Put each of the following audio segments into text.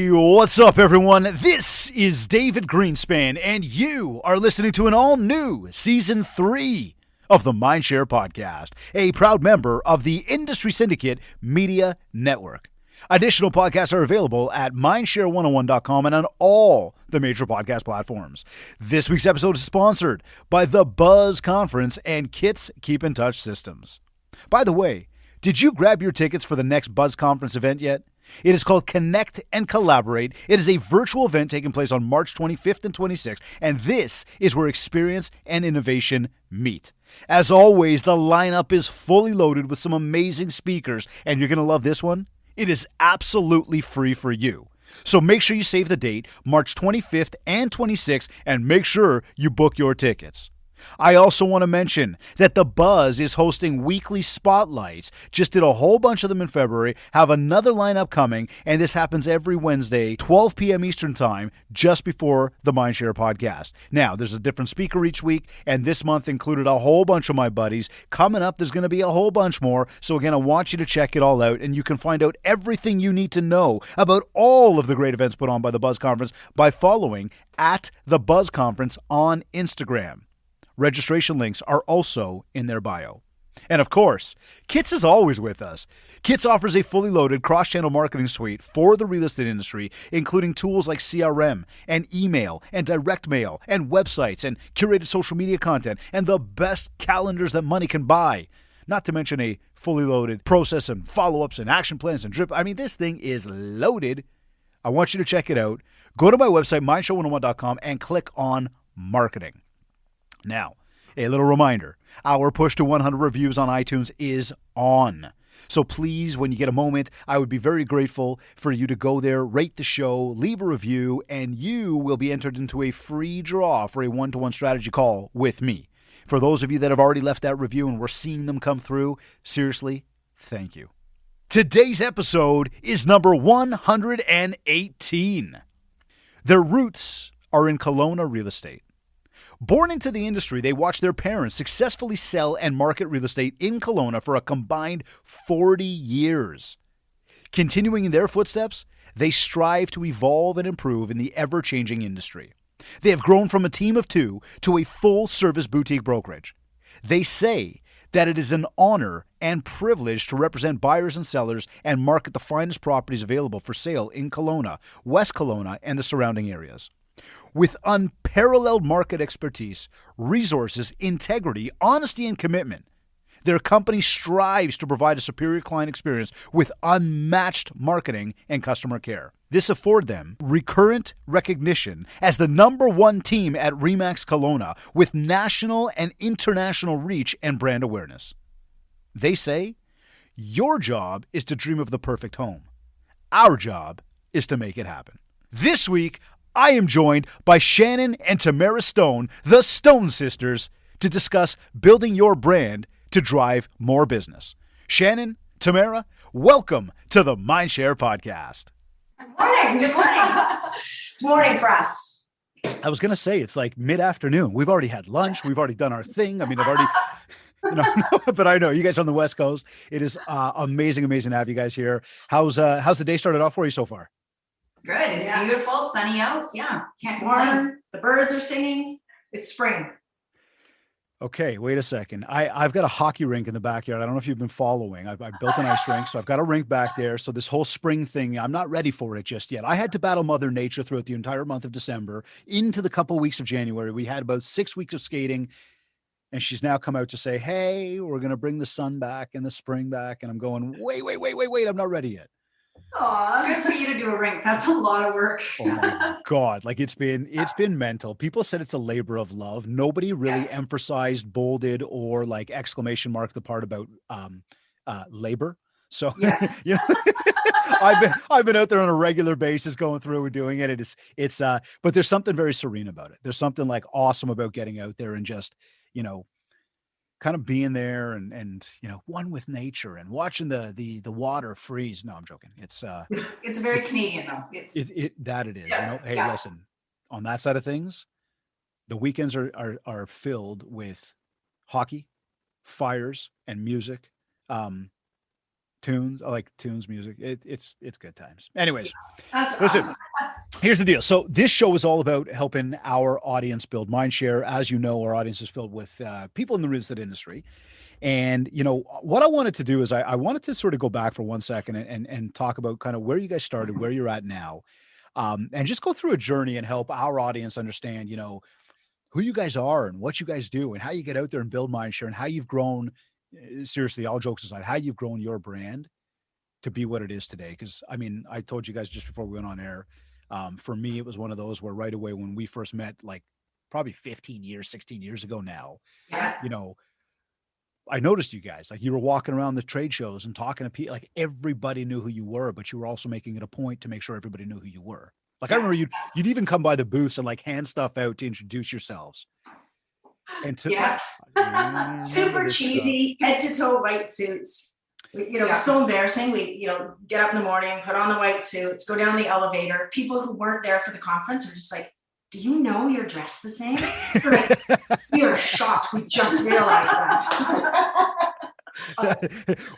Hey, what's up, everyone? This is David Greenspan, and you are listening to an all-new Season 3 of the Mindshare Podcast, a proud member of the Industry Syndicate Media Network. Additional podcasts are available at mindshare101.com and on all the major podcast platforms. This week's episode is sponsored by the Buzz Conference and Kits Keep in Touch Systems. By the way, did you grab your tickets for the next Buzz Conference event yet? It is called Connect and Collaborate. It is a virtual event taking place on March 25th and 26th, and this is where experience and innovation meet. As always, the lineup is fully loaded with some amazing speakers, and you're going to love this one. It is absolutely free for you. So make sure you save the date, March 25th and 26th, and make sure you book your tickets. I also want to mention that The Buzz is hosting weekly spotlights. Just did a whole bunch of them in February, have another lineup coming, and this happens every Wednesday, 12 p.m. Eastern Time, just before the Mindshare podcast. Now, there's a different speaker each week, and this month included a whole bunch of my buddies. Coming up, there's going to be a whole bunch more, so again, I want you to check it all out, and you can find out everything you need to know about all of the great events put on by the Buzz Conference by following at the Buzz Conference on Instagram. Registration links are also in their bio. And of course, Kits is always with us. Kits offers a fully loaded cross-channel marketing suite for the real estate industry, including tools like CRM and email and direct mail and websites and curated social media content and the best calendars that money can buy. Not to mention a fully loaded process and follow-ups and action plans and drip. I mean, this thing is loaded. I want you to check it out. Go to my website, mindshare101.com, and click on marketing. Now, a little reminder, our push to 100 reviews on iTunes is on. So please, when you get a moment, I would be very grateful for you to go there, rate the show, leave a review, and you will be entered into a free draw for a one-to-one strategy call with me. For those of you that have already left that review and we're seeing them come through, seriously, thank you. Today's episode is number 118. Their roots are in Kelowna real estate. Born into the industry, they watched their parents successfully sell and market real estate in Kelowna for a combined 40 years. Continuing in their footsteps, they strive to evolve and improve in the ever-changing industry. They have grown from a team of two to a full-service boutique brokerage. They say that it is an honor and privilege to represent buyers and sellers and market the finest properties available for sale in Kelowna, West Kelowna, and the surrounding areas. With unparalleled market expertise, resources, integrity, honesty, and commitment, their company strives to provide a superior client experience with unmatched marketing and customer care. This affords them recurrent recognition as the number one team at RE/MAX Kelowna with national and international reach and brand awareness. They say, your job is to dream of the perfect home. Our job is to make it happen. This week, I am joined by Shannon and Tamara Ston, the Ston sisters, to discuss building your brand to drive more business. Shannon, Tamara, welcome to the Mindshare Podcast. Good morning. Good morning. It's morning for us. I was going to say, it's like mid-afternoon. We've already had lunch. We've already done our thing. I mean, I've already, but I know you guys are on the West Coast. It is amazing to have you guys here. How's the day started off for you so far? Good. It's beautiful, sunny out. Yeah, can't complain. The birds are singing. It's spring. Okay, wait a second. I've got a hockey rink in the backyard. I don't know if you've been following. I built an ice rink, so I've got a rink back there. So this whole spring thing, I'm not ready for it just yet. I had to battle Mother Nature throughout the entire month of December into the couple weeks of January. We had about 6 weeks of skating, and she's now come out to say, hey, we're going to bring the sun back and the spring back. And I'm going, wait. I'm not ready yet. Aw, good for you to do a rink. That's a lot of work. Oh my God. Like it's been mental. People said it's a labor of love. Nobody really emphasized, bolded, or like exclamation mark the part about labor. So, I've been out there on a regular basis going through and doing it. It's but there's something very serene about it. There's something like awesome about getting out there and just, kind of being there and one with nature and watching the water freeze. No, I'm joking. It's very Canadian though. It is. Hey, listen, on that side of things, the weekends are filled with hockey, fires, and music. Tunes. I like tunes music. It's good times. Anyways, That's listen, awesome. here's the deal. So this show is all about helping our audience build mind share. As you know, our audience is filled with people in the real estate industry. And what I wanted to do is I wanted to sort of go back for 1 second and talk about kind of where you guys started, where you're at now, and just go through a journey and help our audience understand, who you guys are and what you guys do and how you get out there and build mind share and how you've grown. Seriously, all jokes aside, how you've grown your brand to be what it is today. Because I mean, I told you guys just before we went on air. For me, it was one of those where right away when we first met, like probably 15 years, 16 years ago now, Yeah. I noticed you guys, like you were walking around the trade shows and talking to people, like everybody knew who you were, but you were also making it a point to make sure everybody knew who you were. Like I remember you'd even come by the booths and like hand stuff out to introduce yourselves. And Yes. Super cheesy, head to toe white suits. So embarrassing. We, get up in the morning, put on the white suits, go down the elevator. People who weren't there for the conference are just like, do you know you're dressed the same? Like, we are shocked. We just realized that.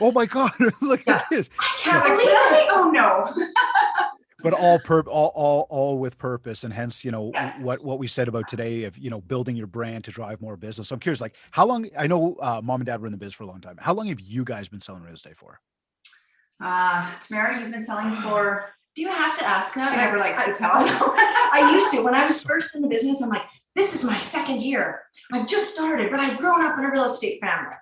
Oh my God, look at this. I can't believe it. Oh no. But all with purpose, and hence, Yes. what we said about today of, building your brand to drive more business. So I'm curious, like how long, I know mom and dad were in the biz for a long time. How long have you guys been selling real estate for? Tamara, you've been selling for. Do you have to ask that? She never likes to tell. I used to. When I was first in the business, I'm like, this is my second year. I've just started, but I've grown up in a real estate family.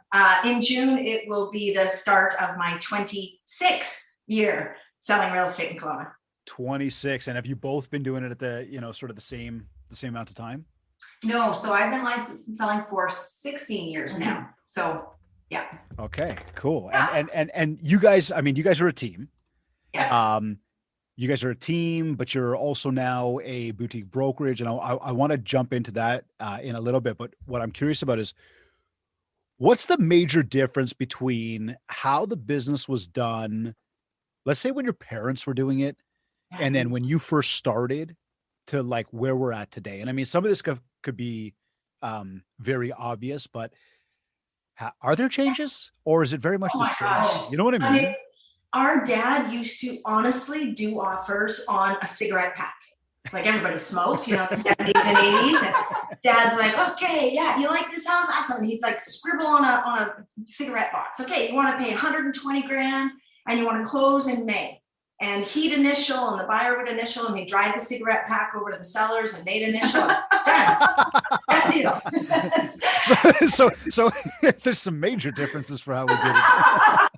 In June, it will be the start of my 26th year selling real estate in Kelowna. 26. And have you both been doing it at the, sort of the same amount of time? No. So I've been licensed and selling for 16 years now. So yeah. Okay, cool. Yeah. And you guys, I mean, you guys are a team. Yes. You guys are a team, but you're also now a boutique brokerage. And I want to jump into that in a little bit. But what I'm curious about is what's the major difference between how the business was done, let's say when your parents were doing it, and then when you first started to like where we're at today? And I mean, some of this could be very obvious, but are there changes or is it very much the same? Gosh. You know what I mean? Our dad used to honestly do offers on a cigarette pack. Like everybody smoked, in the 70s and 80s. And dad's like, okay, yeah, you like this house? Awesome. And he'd like scribble on a cigarette box. Okay, you want to pay 120 grand and you want to close in May. And he'd initial and the buyer would initial and he'd drive the cigarette pack over to the sellers and they'd initial. Done. That deal. So there's some major differences for how we did it.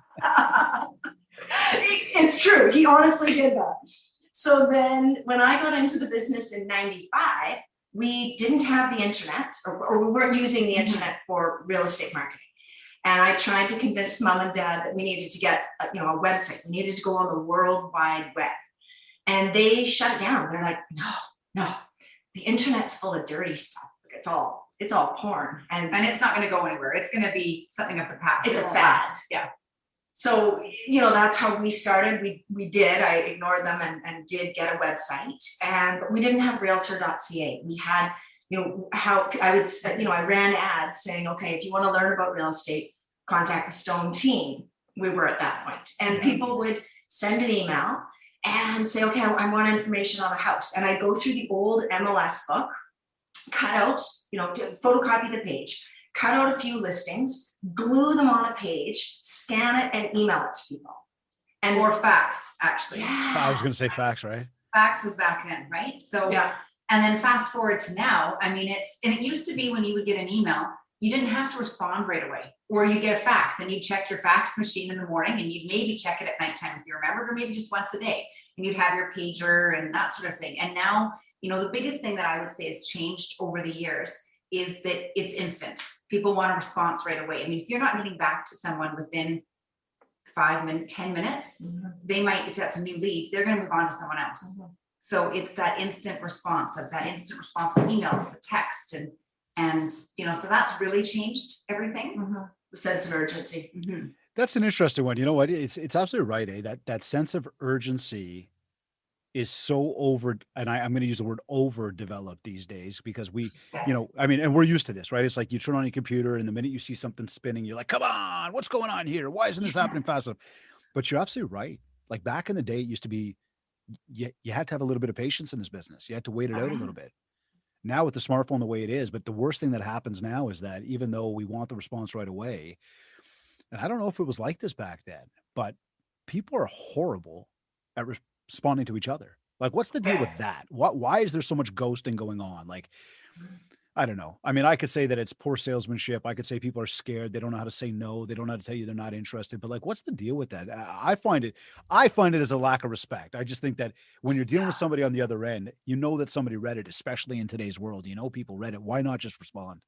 It's true. He honestly did that. So then when I got into the business in 95, we didn't have the internet or we weren't using the internet for real estate marketing. And I tried to convince mom and dad that we needed to get a website. We needed to go on the World Wide Web. And they shut it down. They're like, no, the internet's full of dirty stuff. It's all porn. And it's not going to go anywhere. It's going to be something of the past. It's a fad. Yeah. So, that's how we started. We did. I ignored them and did get a website. But we didn't have realtor.ca. We had, how I would, I ran ads saying, okay, if you want to learn about real estate, contact the Ston team. We were at that point. And people would send an email and say, okay, I want information on a house. And I'd go through the old MLS book, cut out, photocopy the page, cut out a few listings, glue them on a page, scan it and email it to people. Or fax, actually. Yeah. I was going to say fax, right? Fax was back then, right? So, yeah. And then fast forward to now, I mean, it used to be when you would get an email, you didn't have to respond right away, or you get a fax and you check your fax machine in the morning and you'd maybe check it at nighttime if you remembered, or maybe just once a day, and you'd have your pager and that sort of thing. And now, the biggest thing that I would say has changed over the years is that it's instant. People want a response right away. I mean, if you're not getting back to someone within 5 minutes, 10 minutes, they might, if that's a new lead, they're going to move on to someone else. So it's that instant response to emails, the text, and so that's really changed everything. The sense of urgency. That's an interesting one. You know what? It's absolutely right. That sense of urgency is so and I'm going to use the word overdeveloped these days because we, and we're used to this, right? It's like you turn on your computer and the minute you see something spinning, you're like, come on, what's going on here? Why isn't this happening fast enough? But you're absolutely right. Like back in the day, it used to be, you had to have a little bit of patience in this business. You had to wait it out a little bit. Now with the smartphone the way it is, but the worst thing that happens now is that even though we want the response right away, and I don't know if it was like this back then, but people are horrible at responding to each other. Like, what's the deal with that? Why is there so much ghosting going on? Like, I don't know. I mean, I could say that it's poor salesmanship. I could say people are scared. They don't know how to say no. They don't know how to tell you they're not interested. But like, what's the deal with that? I find it as a lack of respect. I just think that when you're dealing with somebody on the other end, you know that somebody read it, especially in today's world. You know, people read it. Why not just respond?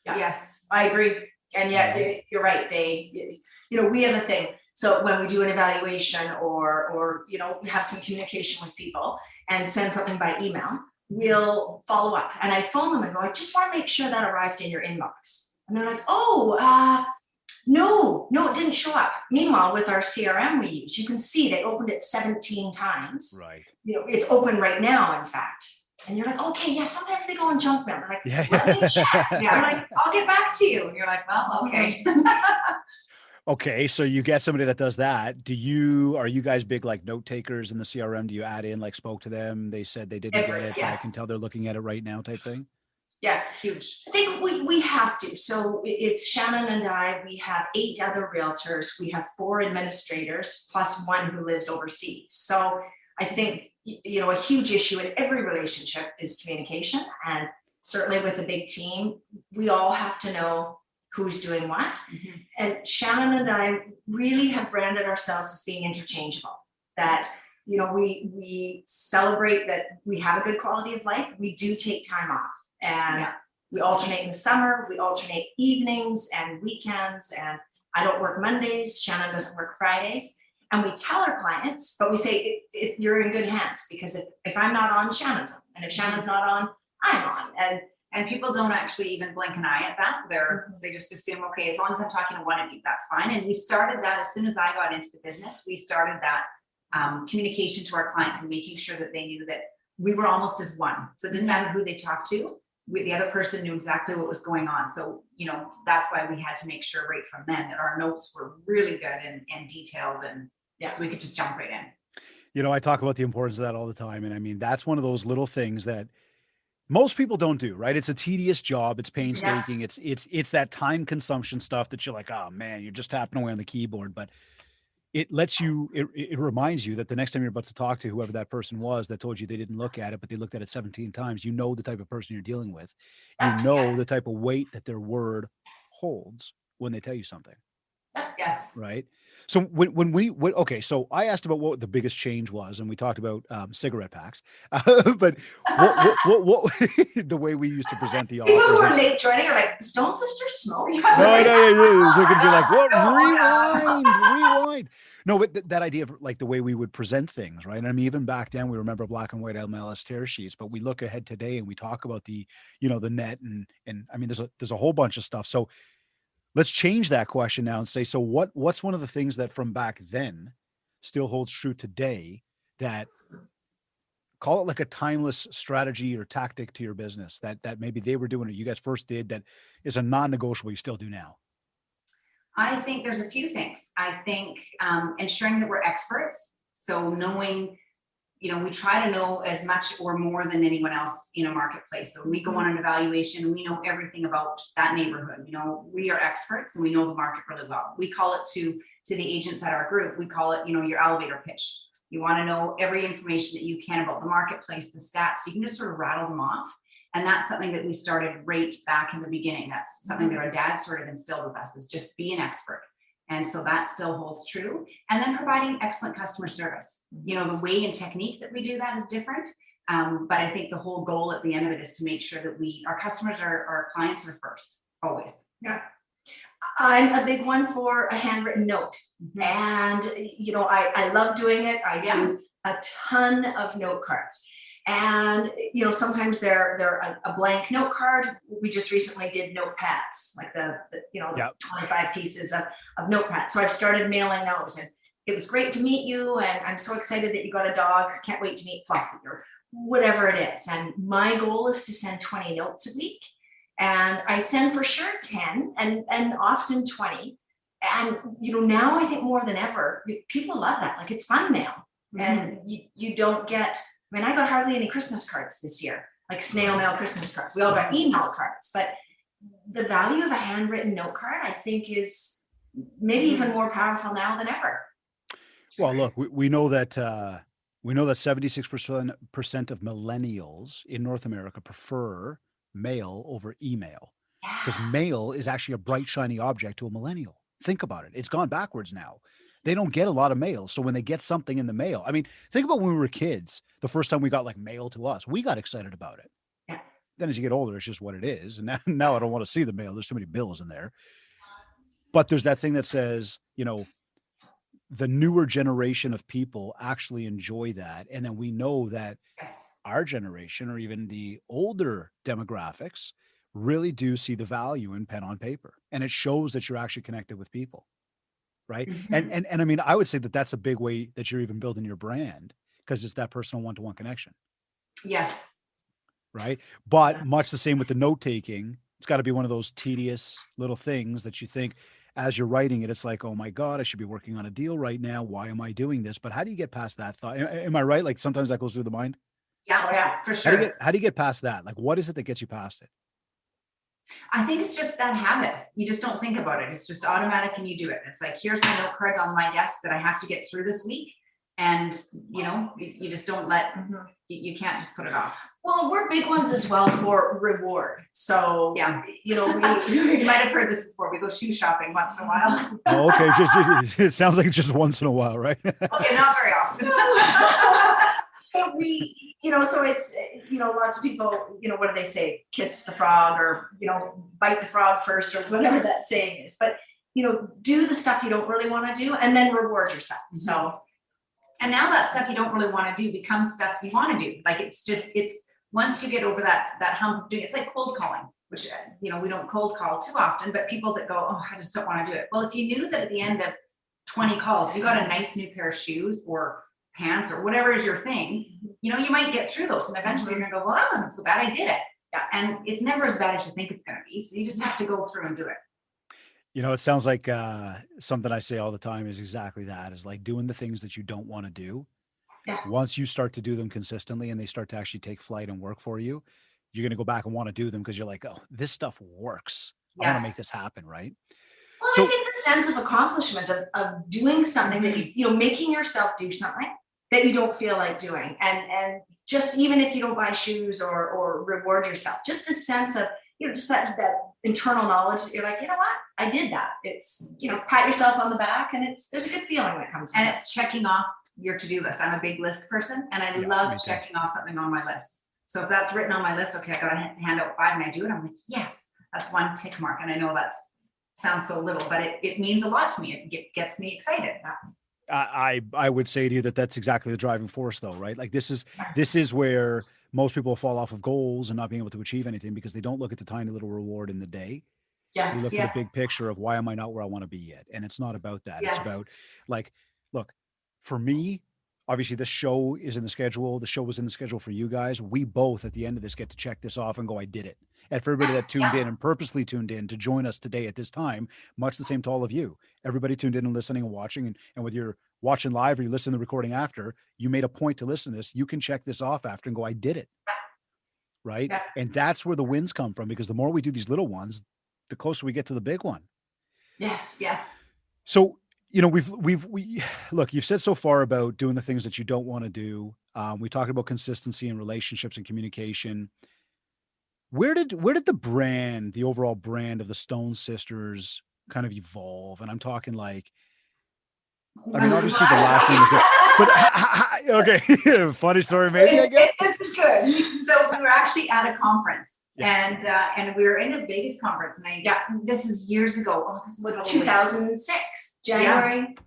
Yeah. Yes. I agree. And yet you're right. We have a thing. So when we do an evaluation or we have some communication with people and send something by email, we'll follow up. And I phone them and go, I just want to make sure that arrived in your inbox. And they're like, no, it didn't show up. Meanwhile, with our CRM we use, you can see they opened it 17 times. Right. It's open right now, in fact. And you're like, okay, yeah, sometimes they go in junk mail. They're like, let me check. Yeah, I'm like, I'll get back to you. And you're like, well, okay. Okay, so you get somebody that does that. Are you guys big like note takers in the CRM? Do you add in like spoke to them? They said they didn't get it, but I can tell they're looking at it right now type thing? Yeah, huge. I think we have to. So it's Shannon and I, we have 8 other realtors. We have 4 administrators plus 1 who lives overseas. So I think, a huge issue in every relationship is communication. And certainly with a big team, we all have to know who's doing what. Mm-hmm. And Shannon and I really have branded ourselves as being interchangeable. That, we celebrate that we have a good quality of life. We do take time off. And we alternate in the summer, we alternate evenings and weekends. And I don't work Mondays, Shannon doesn't work Fridays. And we tell our clients, but we say, you're in good hands, because if I'm not on, Shannon's on. And if Shannon's not on, I'm on. And people don't actually even blink an eye at that. They just assume, okay, as long as I'm talking to one of you, that's fine. And we started that as soon as I got into the business. We started that communication to our clients and making sure that they knew that we were almost as one. So it didn't matter who they talked to. The other person knew exactly what was going on. So, that's why we had to make sure right from then that our notes were really good and detailed, and so we could just jump right in. I talk about the importance of that all the time. And I mean, that's one of those little things that most people don't do, right? It's a tedious job. It's painstaking. Yeah. It's that time consumption stuff that you're like, oh man, you're just tapping away on the keyboard, but it lets you, it reminds you that the next time you're about to talk to whoever that person was that told you they didn't look at it, but they looked at it 17 times, the type of person you're dealing with, the type of weight that their word holds when they tell you something. Yes. Right. So when so I asked about what the biggest change was, and we talked about cigarette packs, but what the way we used to present the offers. People who are late joining are like, Stone sisters smoke? No. They're gonna be like, what? Rewind. No, but that idea of like the way we would present things, right? And I mean, even back then, we remember black and white MLS tear sheets, but we look ahead today and we talk about the net and I mean, there's a whole bunch of stuff. So let's change that question now and say, so what's one of the things that from back then still holds true today, that call it like a timeless strategy or tactic to your business that maybe they were doing, or you guys first did, that is a non-negotiable you still do now? I think there's a few things. I think ensuring that we're experts. So knowing, we try to know as much or more than anyone else in a marketplace. So when we go on an evaluation, we know everything about that neighborhood. We are experts and we know the market really well. We call it to the agents at our group, we call it, your elevator pitch. You want to know every information that you can about the marketplace, the stats. You can just sort of rattle them off. And that's something that we started right back in the beginning. That's something that our dad sort of instilled with us, is just be an expert. And so that still holds true. And then providing excellent customer service. The way and technique that we do that is different. But I think the whole goal at the end of it is to make sure that our customers, our clients are first, always. Yeah. I'm a big one for a handwritten note. Mm-hmm. And, I love doing it. I do a ton of note cards. And, sometimes they're a blank note card. We just recently did notepads, like the 25 pieces of notepads. So I've started mailing those, and it was great to meet you. And I'm so excited that you got a dog. Can't wait to meet Fluffy, or whatever it is. And my goal is to send 20 notes a week. And I send for sure 10 and often 20. And, now I think more than ever, people love that. Like, it's fun now. And you don't get, I got hardly any Christmas cards this year, like snail mail Christmas cards. We all got email cards, but the value of a handwritten note card, I think, is maybe even more powerful now than ever. Well, look, we know that 76% of millennials in North America prefer mail over email, because mail is actually a bright, shiny object to a millennial. Think about it. It's gone backwards now. They don't get a lot of mail. So when they get something in the mail, think about when we were kids, the first time we got like mail to us, we got excited about it. Yeah. Then as you get older, it's just what it is. And now I don't want to see the mail. There's too many bills in there. But there's that thing that says, the newer generation of people actually enjoy that. And then we know that our generation, or even the older demographics, really do see the value in pen on paper. And it shows that you're actually connected with people. Right. And I would say that that's a big way that you're even building your brand, because it's that personal one-to-one connection. Yes. Right. But much the same with the note taking. It's got to be one of those tedious little things that you think as you're writing it, it's like, oh my God, I should be working on a deal right now. Why am I doing this? But how do you get past that thought? Am I right? Like sometimes that goes through the mind. Yeah, for sure. How do you get past that? Like, what is it that gets you past it? I think it's just that habit. You just don't think about it. It's just automatic and you do it. It's like, here's my note cards on my desk that I have to get through this week. And, you just don't you can't just put it off. Well, we're big ones as well for reward. So, yeah, you might have heard this before. We go shoe shopping once in a while. Oh, okay. Just it sounds like just once in a while, right? Okay, not very often. But we, so it's, lots of people, what do they say? Kiss the frog, or, bite the frog first, or whatever that saying is. But, do the stuff you don't really want to do and then reward yourself. So. And now that stuff you don't really want to do becomes stuff you want to do. Like, it's once you get over that hump of doing, it's like cold calling, which, we don't cold call too often, but people that go, oh, I just don't want to do it. Well, if you knew that at the end of 20 calls, you got a nice new pair of shoes or pants or whatever is your thing, you might get through those. And eventually you're going to go, well, that wasn't so bad. I did it. Yeah. And it's never as bad as you think it's going to be. So you just have to go through and do it. It sounds like something I say all the time is exactly that, is like doing the things that you don't want to do. Yeah. Once you start to do them consistently and they start to actually take flight and work for you, you're going to go back and want to do them because you're like, oh, this stuff works. I want to make this happen. Right. Well, I think the sense of accomplishment of doing something that making yourself do something that you don't feel like doing. And just, even if you don't buy shoes or reward yourself, just the sense of, just that internal knowledge that you're like, you know what, I did that. It's, pat yourself on the back, and there's a good feeling when it comes to and it's checking off your to-do list. I'm a big list person, and I love checking off something on my list. So if that's written on my list, okay, I got to hand out 5 and I do it. I'm like, yes, that's one tick mark. And I know sounds so little, but it means a lot to me. It gets me excited. I would say to you that's exactly the driving force, though, right? Like this is where most people fall off of goals and not being able to achieve anything because they don't look at the tiny little reward in the day. Yes. You look at the big picture of why am I not where I want to be yet? And it's not about that. Yes. It's about, like, look, for me, obviously this show is in the schedule. The show was in the schedule for you guys. We both at the end of this get to check this off and go, I did it. And for everybody that tuned in and purposely tuned in to join us today at this time, much the same to all of you. Everybody tuned in and listening and watching, and whether you're watching live or you listen to the recording after, you made a point to listen to this. You can check this off after and go, I did it. Right. Yeah. And that's where the wins come from, because the more we do these little ones, the closer we get to the big one. Yes. Yes. So, we look, you've said so far about doing the things that you don't want to do. We talked about consistency in relationships and communication. Where did the overall brand of the Stone sisters kind of evolve? And I'm talking like, obviously the last name is good, but okay. Funny story, maybe, I guess. This is good. So we were actually at a conference, and we were in a Vegas conference, and this is years ago. Oh, this is 2006,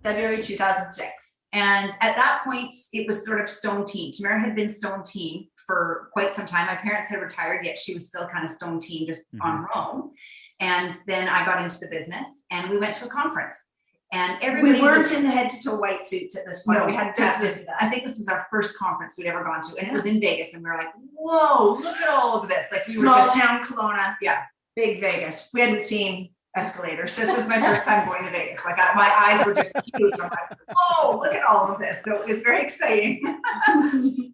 February 2006. And at that point, it was sort of Stone team. Tamara had been Stone team for quite some time. My parents had retired, yet she was still kind of Stone team, just on her own. And then I got into the business, and we went to a conference. And everybody we weren't in the head to toe white suits at this point. No, we had tapped into that. I think this was our first conference we'd ever gone to, and it was in Vegas. And we were like, "Whoa, look at all of this!" Like small town Kelowna, yeah, big Vegas. We hadn't seen escalators. This was my first time going to Vegas. Like my eyes were just huge. I'm like, whoa, look at all of this. So it was very exciting.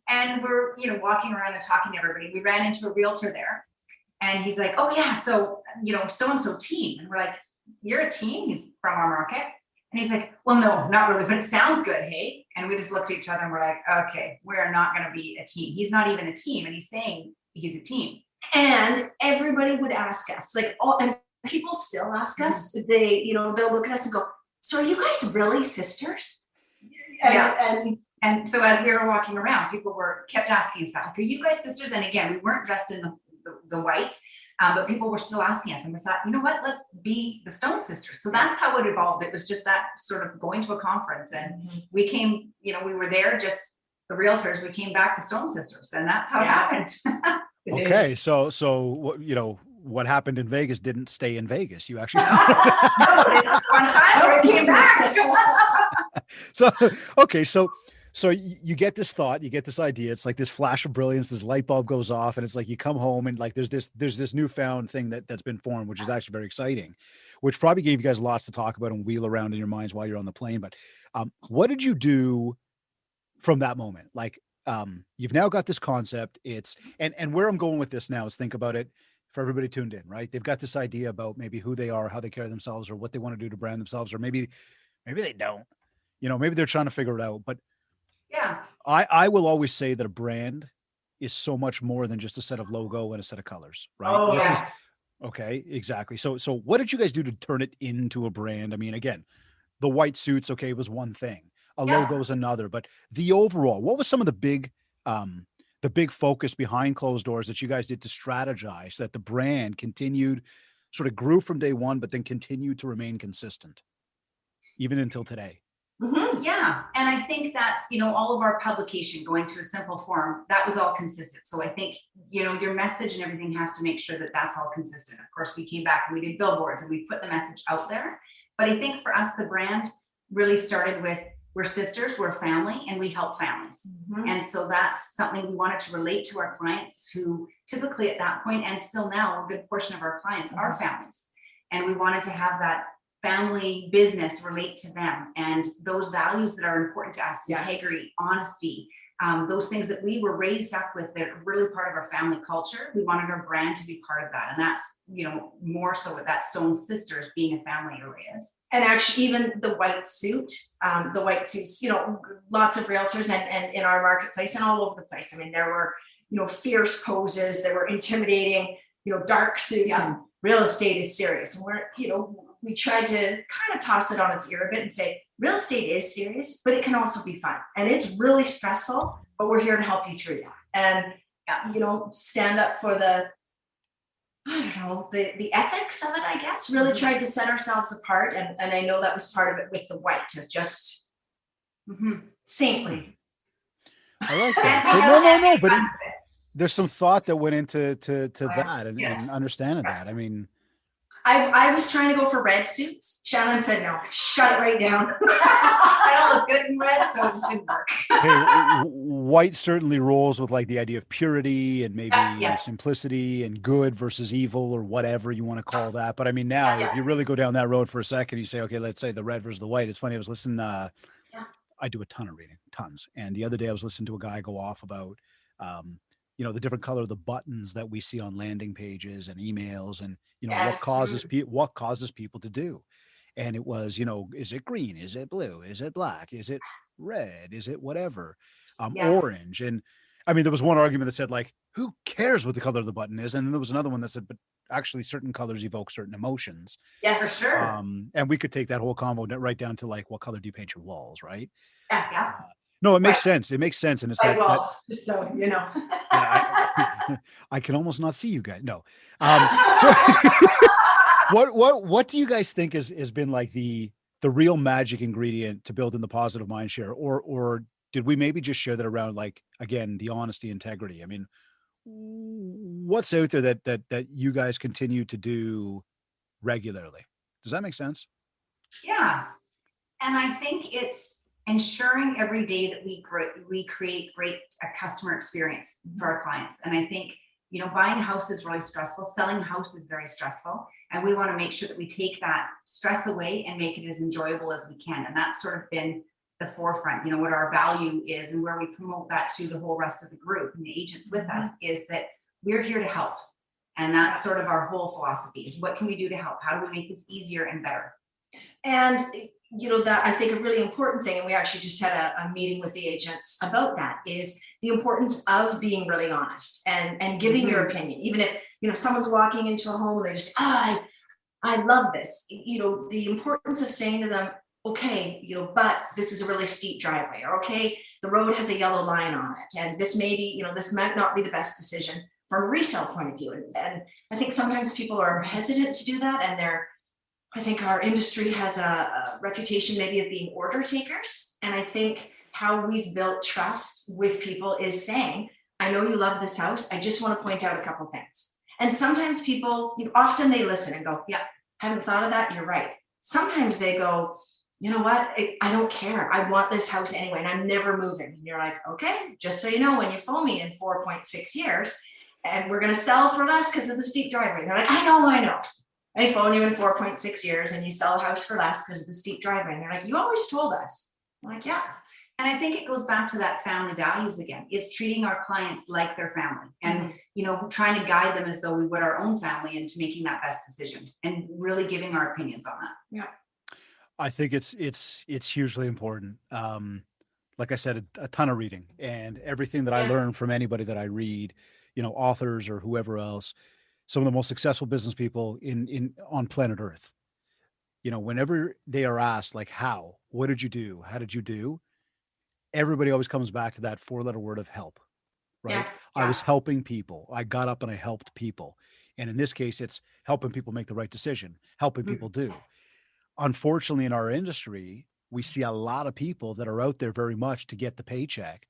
And we're, walking around and talking to everybody. We ran into a realtor there and he's like, oh yeah, so, so-and-so team. And we're like, you're a team? He's from our market. And he's like, well, no, not really, but it sounds good, hey? And we just looked at each other and we're like, okay, we're not going to be a team. He's not even a team. And he's saying he's a team. And everybody would ask us, like, and people still ask us, they'll look at us and go, so are you guys really sisters? And so as we were walking around, people kept asking us that, like, are you guys sisters? And again, we weren't dressed in the white, but people were still asking us, and we thought, you know what, let's be the Stone sisters. So that's how it evolved. It was just that sort of going to a conference, and we came, we were there, just the realtors, we came back the Stone sisters, and that's how it happened. Okay, so what happened in Vegas didn't stay in Vegas. You actually no, it's just one time where we came back. So you get this thought, you get this idea. It's like this flash of brilliance, this light bulb goes off, and it's like you come home and like there's this newfound thing that's been formed, which is actually very exciting, which probably gave you guys lots to talk about and wheel around in your minds while you're on the plane. But what did you do from that moment? Like, you've now got this concept. It's and where I'm going with this now is, think about it for everybody tuned in, right? They've got this idea about maybe who they are, how they carry themselves, or what they want to do to brand themselves, or maybe they don't, maybe they're trying to figure it out. But yeah, I will always say that a brand is so much more than just a set of logo and a set of colors, right? Oh, yes. Okay, exactly. So what did you guys do to turn it into a brand? I mean, again, the white suits, okay, was one thing. A logo is another, but the overall, what was some of the big focus behind closed doors that you guys did to strategize that the brand sort of grew from day one, but then continued to remain consistent even until today? Mm-hmm, yeah. And I think that's, all of our publication going to a simple form, that was all consistent. So I think, your message and everything has to make sure that that's all consistent. Of course, we came back and we did billboards and we put the message out there. But I think for us, the brand really started with, we're sisters, we're family, and we help families. Mm-hmm. And so that's something we wanted to relate to our clients, who typically at that point, and still now, a good portion of our clients are families. And we wanted to have that family business relate to them, and those values that are important to us, integrity, honesty, those things that we were raised up with that are really part of our family culture. We wanted our brand to be part of that. And that's, more so with that Stone sisters being a family really is. And actually even the white suits, lots of realtors and in our marketplace and all over the place. I mean, there were, fierce poses, there were intimidating, dark suits, and real estate is serious. And we're, we tried to kind of toss it on its ear a bit and say, real estate is serious, but it can also be fun. And it's really stressful, but we're here to help you through that. And, stand up for the ethics of it, I guess. Really tried to set ourselves apart. And I know that was part of it with the white, to just saintly. I like that. So no, but there's some thought that went into that and understanding that. I mean, I was trying to go for red suits. Shannon said, no, shut it right down. I don't look good in red, so it just didn't work. Hey, white certainly rolls with like the idea of purity and maybe simplicity and good versus evil, or whatever you want to call that. But I mean, now if you really go down that road for a second, you say, okay, let's say the red versus the white. It's funny. I was listening, I do a ton of reading, tons. And the other day I was listening to a guy go off about, the different color of the buttons that we see on landing pages and emails, and, what causes people to do. And it was, is it green? Is it blue? Is it black? Is it red? Is it whatever? Orange. And I mean, there was one argument that said, like, who cares what the color of the button is? And then there was another one that said, but actually certain colors evoke certain emotions. Yeah, for sure. And we could take that whole convo right down to like, what color do you paint your walls? Right. Yeah. No, it makes sense. It makes sense. And it's like, so, I can almost not see you guys. No. So what do you guys think has been like the real magic ingredient to building the positive mind share? Or did we maybe just share that around, like, again, the honesty, integrity? I mean, what's out there that you guys continue to do regularly? Does that make sense? Yeah. And I think it's ensuring every day that we create great customer experience for our clients. And I think, buying a house is really stressful. Selling a house is very stressful. And we want to make sure that we take that stress away and make it as enjoyable as we can. And that's sort of been the forefront, what our value is, and where we promote that to the whole rest of the group and the agents with us, is that we're here to help. And that's sort of our whole philosophy, is what can we do to help? How do we make this easier and better? And that I think a really important thing, and we actually just had a meeting with the agents about that, is the importance of being really honest and giving your opinion. Even if someone's walking into a home and they just, I love this, the importance of saying to them, okay, but this is a really steep driveway, or okay, the road has a yellow line on it, and this this might not be the best decision from a resale point of view. And I think sometimes people are hesitant to do that, and I think our industry has a reputation maybe of being order takers. And I think how we've built trust with people is saying, I know you love this house. I just want to point out a couple things. And sometimes people, often they listen and go, yeah, haven't thought of that. You're right. Sometimes they go, you know what? I don't care. I want this house anyway, and I'm never moving. And you're like, okay, just so you know, when you phone me in 4.6 years, and we're going to sell for less because of the steep driveway. They're like, I know. I phone you in 4.6 years and you sell a house for less because of the steep driveway. And they're like, you always told us. I'm like, yeah. And I think it goes back to that family values again. It's treating our clients like their family, and, trying to guide them as though we would our own family into making that best decision, and really giving our opinions on that. Yeah. I think it's hugely important. Like I said, a ton of reading, and everything that I learn from anybody that I read, authors or whoever else, some of the most successful business people on planet Earth, whenever they are asked, like, what did you do? How did you do? Everybody always comes back to that 4-letter word of help, right? Yeah. I was helping people. I got up and I helped people. And in this case, it's helping people make the right decision, helping people do. Unfortunately, in our industry, we see a lot of people that are out there very much to get the paycheck,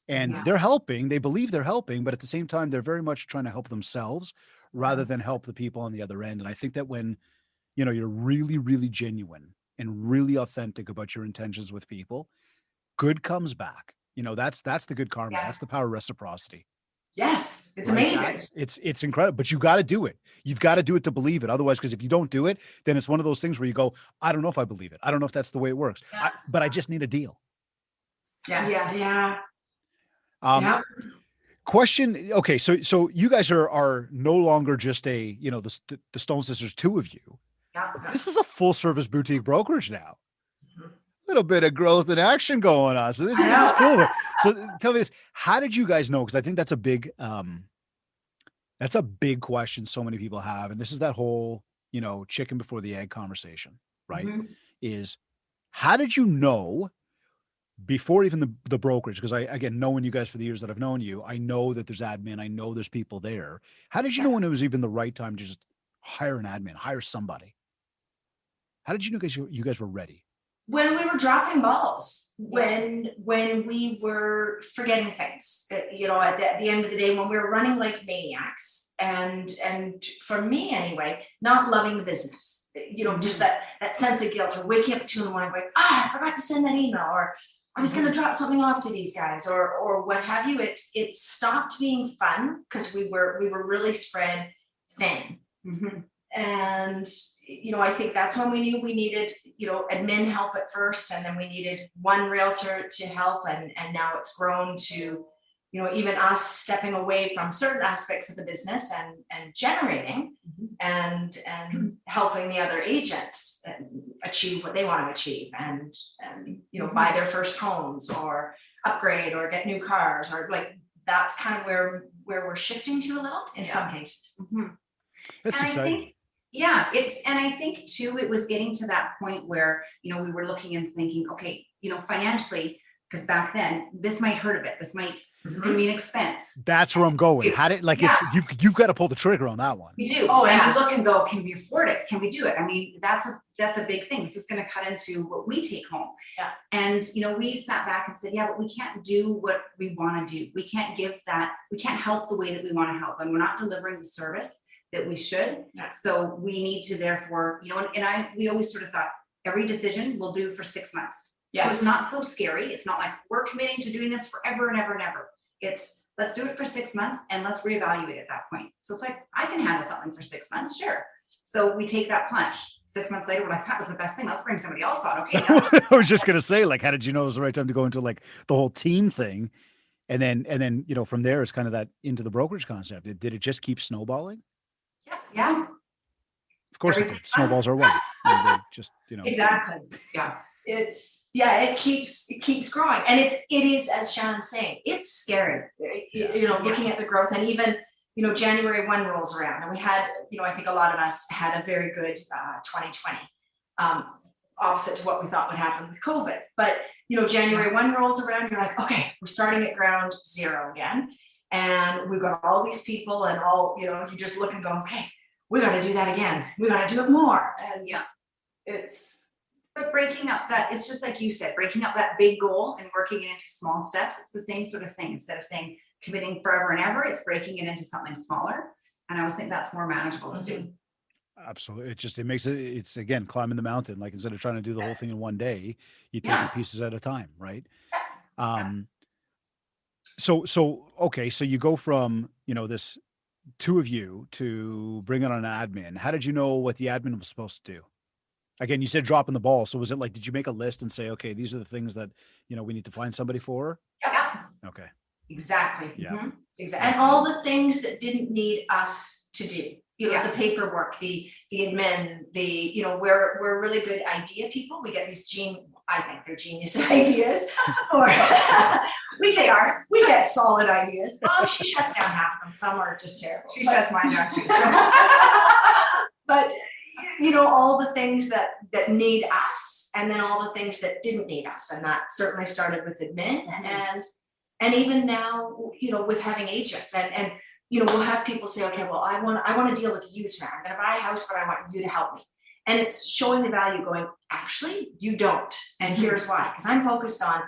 and they're helping. They believe they're helping, but at the same time, they're very much trying to help themselves rather than help the people on the other end. And I think that when, you're really, really genuine and really authentic about your intentions with people, good comes back. That's the good karma. Yes. That's the power of reciprocity. Yes. It's Right? amazing. It's incredible, but you got to do it. You've got to do it to believe it. Otherwise, because if you don't do it, then it's one of those things where you go, I don't know if I believe it. I don't know if that's the way it works, but I just need a deal. Yeah. Yes. Yeah. Question. Okay. So you guys are no longer just the Stone Sisters, two of you. Yeah. This is a full service boutique brokerage now. Little bit of growth and action going on. So this is cool. So tell me this, how did you guys know? Because I think that's a big question so many people have. And this is that whole, chicken before the egg conversation, right? Is how did you know before even the brokerage? Because again, knowing you guys for the years that I've known you, I know that there's admin. I know there's people there. How did you know when it was even the right time to just hire an admin, hire somebody? How did you know you guys were ready? When we were dropping balls, when we were forgetting things, at the end of the day, when we were running like maniacs, and for me anyway, not loving the business, just that sense of guilt, or waking up at 2 in the morning going, I forgot to send that email, or I was going to drop something off to these guys, or what have you. It stopped being fun because we were really spread thin. And, I think that's when we knew we needed, admin help at first, and then we needed one realtor to help. And now it's grown to, even us stepping away from certain aspects of the business and generating and helping the other agents achieve what they want to achieve, and buy their first homes or upgrade or get new cars, or like, that's kind of where we're shifting to a little in some cases. That's exciting. I think too, it was getting to that point where, we were looking and thinking, okay, financially, because back then this might hurt a bit. This is going to be an expense. That's where I'm going. You've got to pull the trigger on that one. You do. And you look and go, can we afford it? Can we do it? I mean, that's a big thing. This is going to cut into what we take home. Yeah. And, we sat back and said, but we can't do what we want to do. We can't we can't help the way that we want to help. And we're not delivering the service that we should. Yeah. So we need to therefore, we always sort of thought every decision we'll do for 6 months. Yes. So it's not so scary. It's not like we're committing to doing this forever and ever and ever. It's let's do it for 6 months and let's reevaluate at that point. So it's like, I can handle something for 6 months, sure. So we take that plunge. 6 months later, we're like, that was the best thing. Let's bring somebody else on. Okay. I was just going to say, like, how did you know it was the right time to go into like the whole team thing? And then, from there, it's kind of that into the brokerage concept. Did it just keep snowballing? Yeah. Of course, Every it did. 6 Snowballs months. are white. They just, Exactly. Yeah. It keeps growing. And it is, as Shannon's saying, it's scary, looking at the growth. And even, January 1 rolls around and we had, I think a lot of us had a very good 2020, opposite to what we thought would happen with COVID. But, January 1 rolls around, you're like, okay, we're starting at ground zero again. And we've got all these people and all, you just look and go, okay, we got to do that again. We got to do it more. And but breaking up that, it's just like you said, breaking up that big goal and working it into small steps. It's the same sort of thing. Instead of saying committing forever and ever, it's breaking it into something smaller. And I always think that's more manageable to do. Absolutely. It makes it's again, climbing the mountain. Like instead of trying to do the whole thing in one day, you take it pieces at a time. Right. So okay. So you go from, this two of you to bring on an admin. How did you know what the admin was supposed to do? Again, you said dropping the ball. So was it like, did you make a list and say, okay, these are the things that, we need to find somebody for? Yeah. Okay. Exactly. Yeah. Mm-hmm. Exactly. And all the things that didn't need us to do, the paperwork, the admin, we're really good idea people. We get these I think they're genius ideas. Or we get solid ideas. She shuts down half of them. Some are just terrible. She shuts mine down too. But all the things that need us, and then all the things that didn't need us. And that certainly started with admin and even now, with having agents and we'll have people say, okay, well, I want to deal with you tonight. I'm going to buy a house, but I want you to help me. And it's showing the value going, actually, you don't. And here's why, because I'm focused on,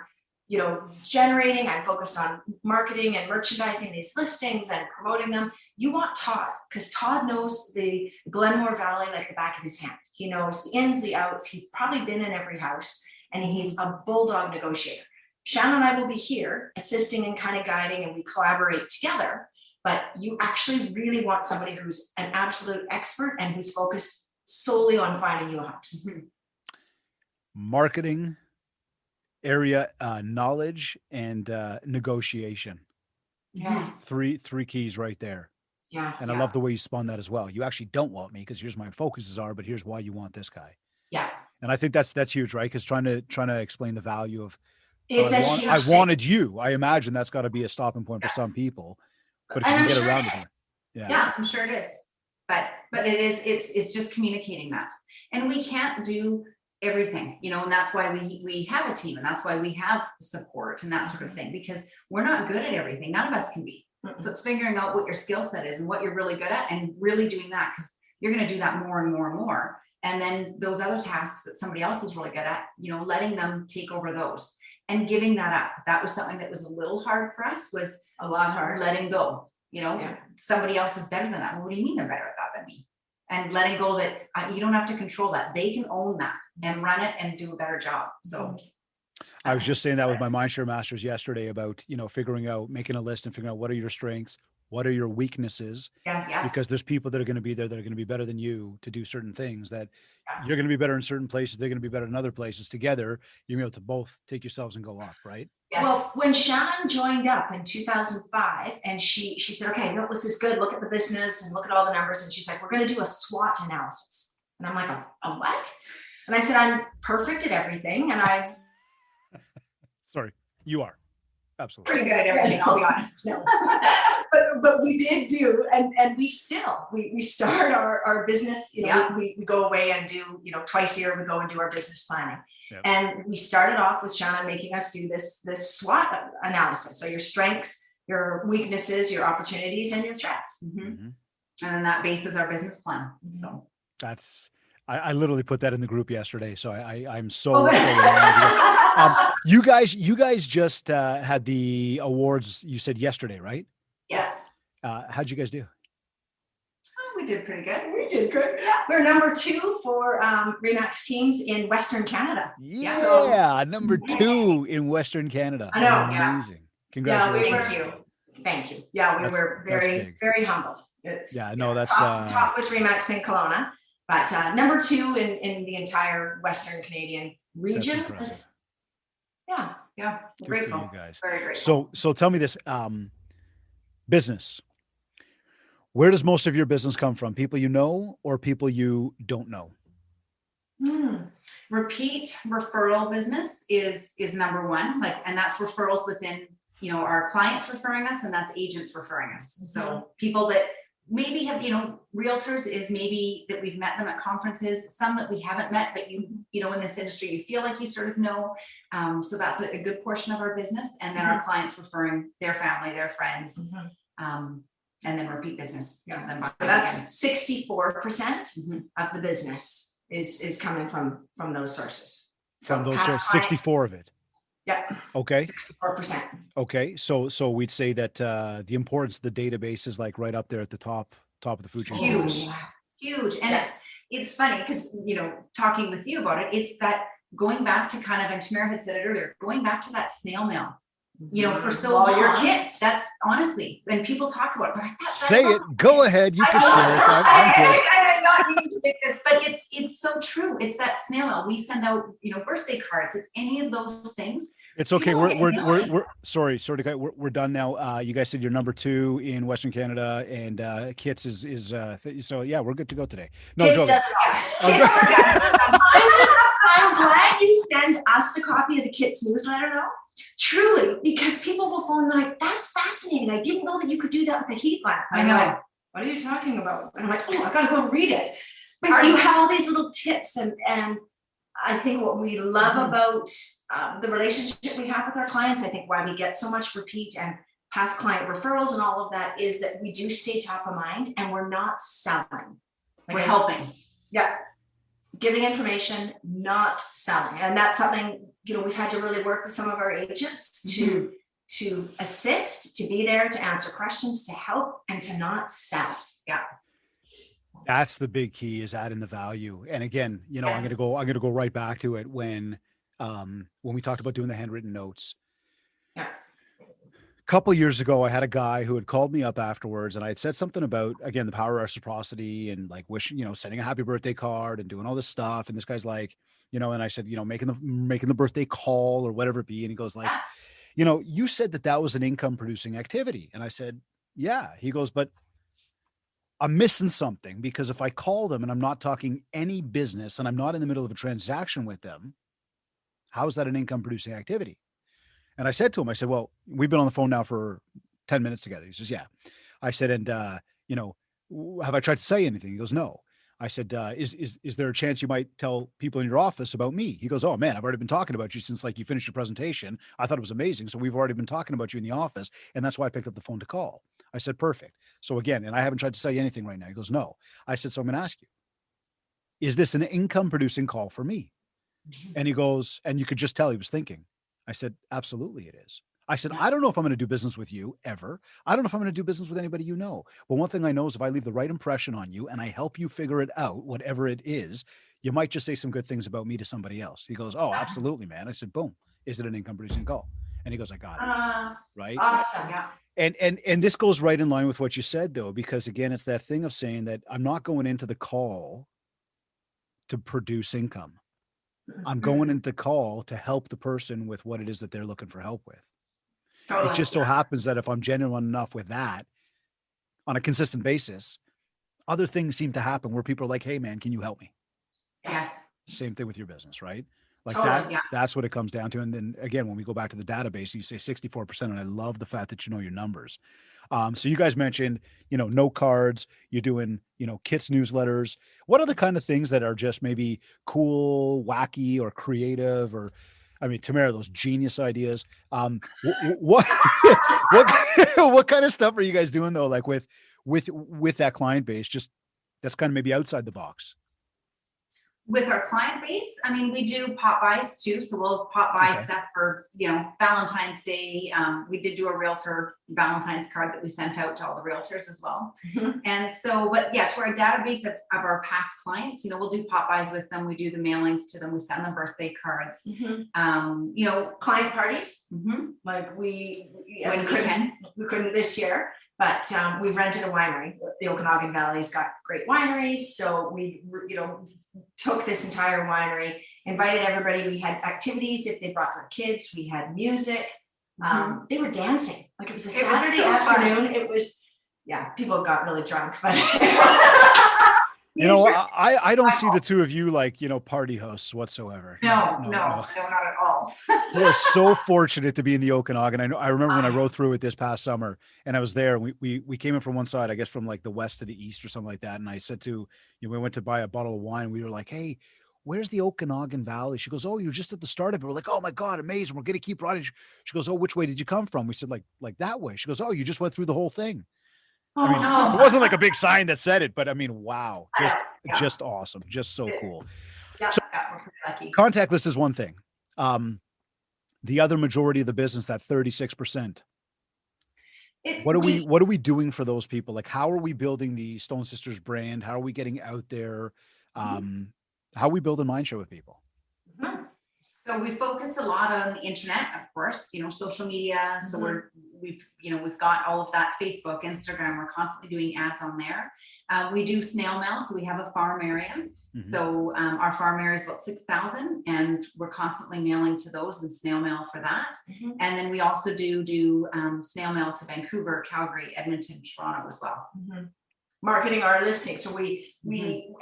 generating, I'm focused on marketing and merchandising these listings and promoting them. You want Todd, because Todd knows the Glenmore Valley like the back of his hand. He knows the ins, the outs. He's probably been in every house and he's a bulldog negotiator. Shannon and I will be here assisting and kind of guiding, and we collaborate together. But you actually really want somebody who's an absolute expert and who's focused solely on finding you a house. Mm-hmm. Marketing, area knowledge, and negotiation. Yeah. Three keys right there. Yeah. And I love the way you spun that as well. You actually don't want me because here's my focuses are, but here's why you want this guy. Yeah. And I think that's huge, right? Because trying to explain the value of I wanted you. I imagine that's got to be a stopping point for some people. But if you can get around it, yeah, I'm sure it is. But it's just communicating that. And we can't do everything, and that's why we have a team, and that's why we have support and that sort of thing, because we're not good at everything. None of us can be. So it's figuring out what your skill set is and what you're really good at and really doing that, because you're going to do that more and more and more. And then those other tasks that somebody else is really good at, letting them take over those and giving that up. That was something that was a little hard for us, was a lot hard letting go. Somebody else is better than that. Well, what do you mean they're better at that than me? And letting go that you don't have to control that. They can own that and run it and do a better job. So I was just saying that with my Mindshare Masters yesterday about, figuring out, making a list and figuring out what are your strengths, what are your weaknesses? Yes. Because there's people that are going to be there that are going to be better than you to do certain things that you're going to be better in certain places. They're going to be better in other places. Together, you're able to both take yourselves and go up, right? Yes. Well, when Shannon joined up in 2005 and she said, okay, no, this is good. Look at the business and look at all the numbers. And she's like, we're going to do a SWOT analysis. And I'm like, a what? And I said, I'm perfect at everything. And Sorry, you are. Absolutely. Pretty good at everything, I'll be honest. No. but we did do, and we still, we start our business, we go away and do, twice a year, we go and do our business planning. Yep. And we started off with Shannon making us do this SWOT analysis. So your strengths, your weaknesses, your opportunities, and your threats. Mm-hmm. Mm-hmm. And then that bases our business plan. So that's, I literally put that in the group yesterday. So I'm so, you guys just had the awards, you said yesterday, right? Yes. How'd you guys do? We did pretty good. We did good. Yeah. We're number 2 for RE/MAX teams in Western Canada. Yeah, so, number 2 in Western Canada. I know. Amazing. Yeah. Congratulations. Yeah, thank you. Thank you. Yeah, we were that's very, big. very humbled. It's That's top with Remax in Kelowna, but number 2 in the entire Western Canadian region. impressive. Yeah, Yeah. Good Grateful. for you guys. Very grateful. So tell me this, business. Where does most of your business come from? People you know or people you don't know? Repeat referral business is number one, like, and that's referrals within, our clients referring us, and that's agents referring us. So people that maybe have, realtors is maybe that we've met them at conferences, some that we haven't met, but in this industry, you feel like you sort of know. So that's a good portion of our business. And then our clients referring their family, their friends, and then repeat business. Yeah. So that's 64% of the business is coming from those sources. From those sources, 64 of it. Yeah. Okay. 64%. Okay. So we'd say that the importance of the database is like right up there at the top of the food chain. Huge. And it's funny because, talking with you about it, it's that going back to kind of, and Tamara had said it earlier, going back to that snail mail. For so long, your kids. That's honestly, when people talk about it, they're like, say it. Go ahead. You can share it. I'm not needing to make this, but it's so true. It's that snail mail. We send out, birthday cards. It's any of those things. It's okay. We're sorry to cut. We're done now. You guys said you're number 2 in Western Canada, and Kits is so yeah, we're good to go today. No, Kids I'm glad you send us a copy of the Kits newsletter though. Truly, because people will phone like, that's fascinating. I didn't know that you could do that with a heat lamp. I know. Like, what are you talking about? And I'm like, oh, I gotta go read it. But you have all these little tips, and I think what we love about the relationship we have with our clients, I think why we get so much repeat and past client referrals and all of that, is that we do stay top of mind and we're not selling. We're helping. Yeah. Giving information, not selling. And that's something, we've had to really work with some of our agents to assist, to be there, to answer questions, to help, and to not sell. Yeah. That's the big key, is adding the value. And again, Yes. I'm going to go right back to it when we talked about doing the handwritten notes. Yeah. A couple of years ago, I had a guy who had called me up afterwards, and I had said something about, again, the power of reciprocity and like wishing, sending a happy birthday card and doing all this stuff. And this guy's like, and I said, making the birthday call or whatever it be. And he goes like, you said that was an income producing activity. And I said, yeah. He goes, but I'm missing something, because if I call them and I'm not talking any business and I'm not in the middle of a transaction with them, how is that an income producing activity? And I said to him, I said, well, we've been on the phone now for 10 minutes together. He says, yeah. I said, and, have I tried to say anything? He goes, no. I said, is there a chance you might tell people in your office about me? He goes, oh man, I've already been talking about you since like you finished your presentation. I thought it was amazing. So we've already been talking about you in the office. And that's why I picked up the phone to call. I said, perfect. So again, and I haven't tried to say anything right now. He goes, no. I said, so I'm going to ask you, is this an income producing call for me? And he goes, and you could just tell he was thinking. I said, absolutely it is. I said, I don't know if I'm going to do business with you ever. I don't know if I'm going to do business with anybody But one thing I know is if I leave the right impression on you and I help you figure it out, whatever it is, you might just say some good things about me to somebody else. He goes, oh, absolutely, man. I said, boom. Is it an income producing call? And he goes, I got it. Right. Awesome. Yeah. And this goes right in line with what you said, though, because again, it's that thing of saying that I'm not going into the call to produce income. I'm going into the call to help the person with what it is that they're looking for help with. Totally. It just so happens that if I'm genuine enough with that on a consistent basis, other things seem to happen where people are like, hey man, can you help me? Yes. Same thing with your business, right? Like totally, that's what it comes down to. And then again, when we go back to the database, you say 64%, and I love the fact that you know your numbers. So you guys mentioned, no cards, you're doing, Kits newsletters. What are the kind of things that are just maybe cool, wacky, or creative, or, I mean, Tamara, those genius ideas. What kind of stuff are you guys doing though? Like with that client base, just that's kind of maybe outside the box. With our client base, I mean, we do pop buys too. So we'll pop buy Okay. stuff for, Valentine's Day. We did do a realtor Valentine's card that we sent out to all the realtors as well. Mhm. And so, but yeah, to our database of our past clients, we'll do pop buys with them. We do the mailings to them. We send them birthday cards. Client parties, Mhm. like we When we can. couldn't this year, but we've rented a winery. The Okanagan Valley's got great wineries, so we took this entire winery, invited everybody. We had activities if they brought their kids. We had music. They were dancing, like it was a Saturday afternoon. It was, people got really drunk, but I don't see the two of you like, party hosts whatsoever. No, not at all. We're so fortunate to be in the Okanagan. I remember when I rode through it this past summer, and I was there. We came in from one side, I guess from like the west to the east or something like that. And I said to, we went to buy a bottle of wine. We were like, hey, where's the Okanagan Valley? She goes, oh, you're just at the start of it. We're like, oh my God, amazing. We're going to keep riding. She goes, oh, which way did you come from? We said like that way. She goes, oh, you just went through the whole thing. I mean, it wasn't like a big sign that said it, but I mean, wow, just awesome. Just so cool. Yeah, So, we're pretty lucky. Contact list is one thing. The other majority of the business, that 36%. What are we doing for those people? Like, how are we building the Stone Sisters brand? How are we getting out there? How are we building mindshare with people? So we focus a lot on the internet, of course, social media. So we've got all of that, Facebook, Instagram, we're constantly doing ads on there. We do snail mail. So we have a farm area. So our farm area is about 6,000 and we're constantly mailing to those and snail mail for that. And then we also do snail mail to Vancouver, Calgary, Edmonton, Toronto as well. Marketing our listings. So we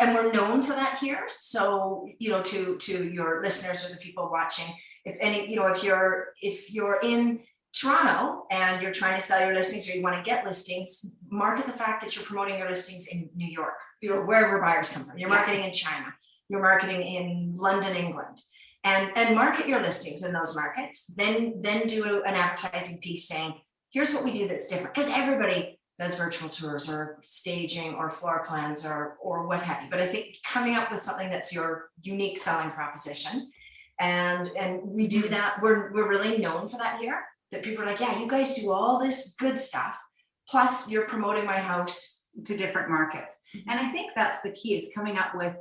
and we're known for that here. So, to your listeners or the people watching, if any, if you're in Toronto and you're trying to sell your listings or you want to get listings, market the fact that you're promoting your listings in New York, wherever buyers come from. You're marketing in China, you're marketing in London, England, and market your listings in those markets. Then do an advertising piece saying, here's what we do that's different, because everybody does virtual tours or staging or floor plans or what have you. But I think coming up with something that's your unique selling proposition, and we do that. We're really known for that here. That people are like, yeah, you guys do all this good stuff, plus you're promoting my house to different markets. And I think that's the key, is coming up with,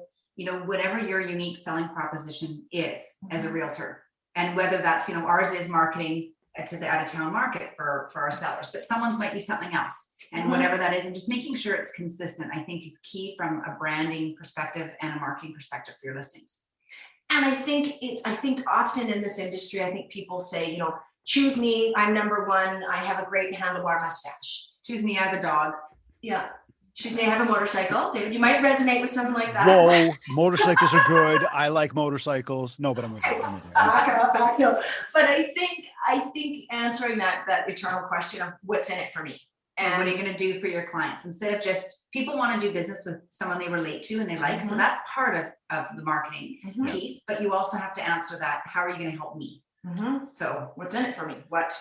whatever your unique selling proposition is as a realtor. And whether that's, ours is marketing to the out-of-town market for our sellers, but someone's might be something else, and whatever that is, and just making sure it's consistent, I think, is key from a branding perspective and a marketing perspective for your listings. And I think often in this industry, I think people say, choose me, I'm number one, I have a great handlebar mustache. Choose me, I have a dog. Yeah. Choose me, I have a motorcycle. David, you might resonate with something like that. Whoa, motorcycles are good. I like motorcycles. No, but I'm with you. Back no. But I think answering that eternal question of what's in it for me. And what are you going to do for your clients? Instead of just, people want to do business with someone they relate to and they like. So that's part of the marketing piece, but you also have to answer that. How are you going to help me? So what's in it for me?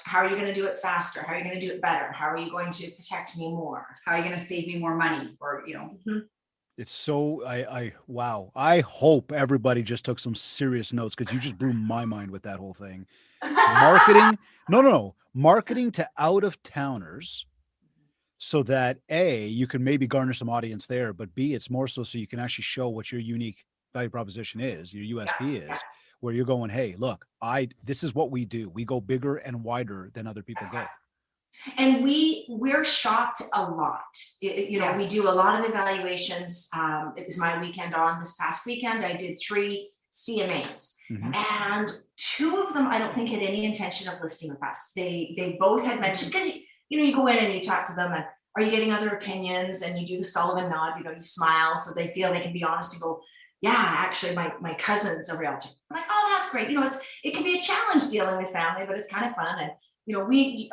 How are you going to do it faster? How are you going to do it better? How are you going to protect me more? How are you going to save me more money? Or, It's so, wow. I hope everybody just took some serious notes, because you just blew my mind with that whole thing. Marketing, no. Marketing to out-of-towners, so that A, you can maybe garner some audience there, but B, it's more so you can actually show what your unique value proposition is, your USP is, where you're going, hey, look, this is what we do. We go bigger and wider than other people go. And we're shocked a lot. We do a lot of evaluations. It was my weekend on this past weekend. I did 3 CMAs, and 2 of them I don't think had any intention of listing with us. They both had mentioned, because you go in and you talk to them and, are you getting other opinions? And you do the Sullivan nod, you smile so they feel they can be honest and go, yeah, actually my cousin's a realtor. I'm like, oh, that's great. It can be a challenge dealing with family, but it's kind of fun. And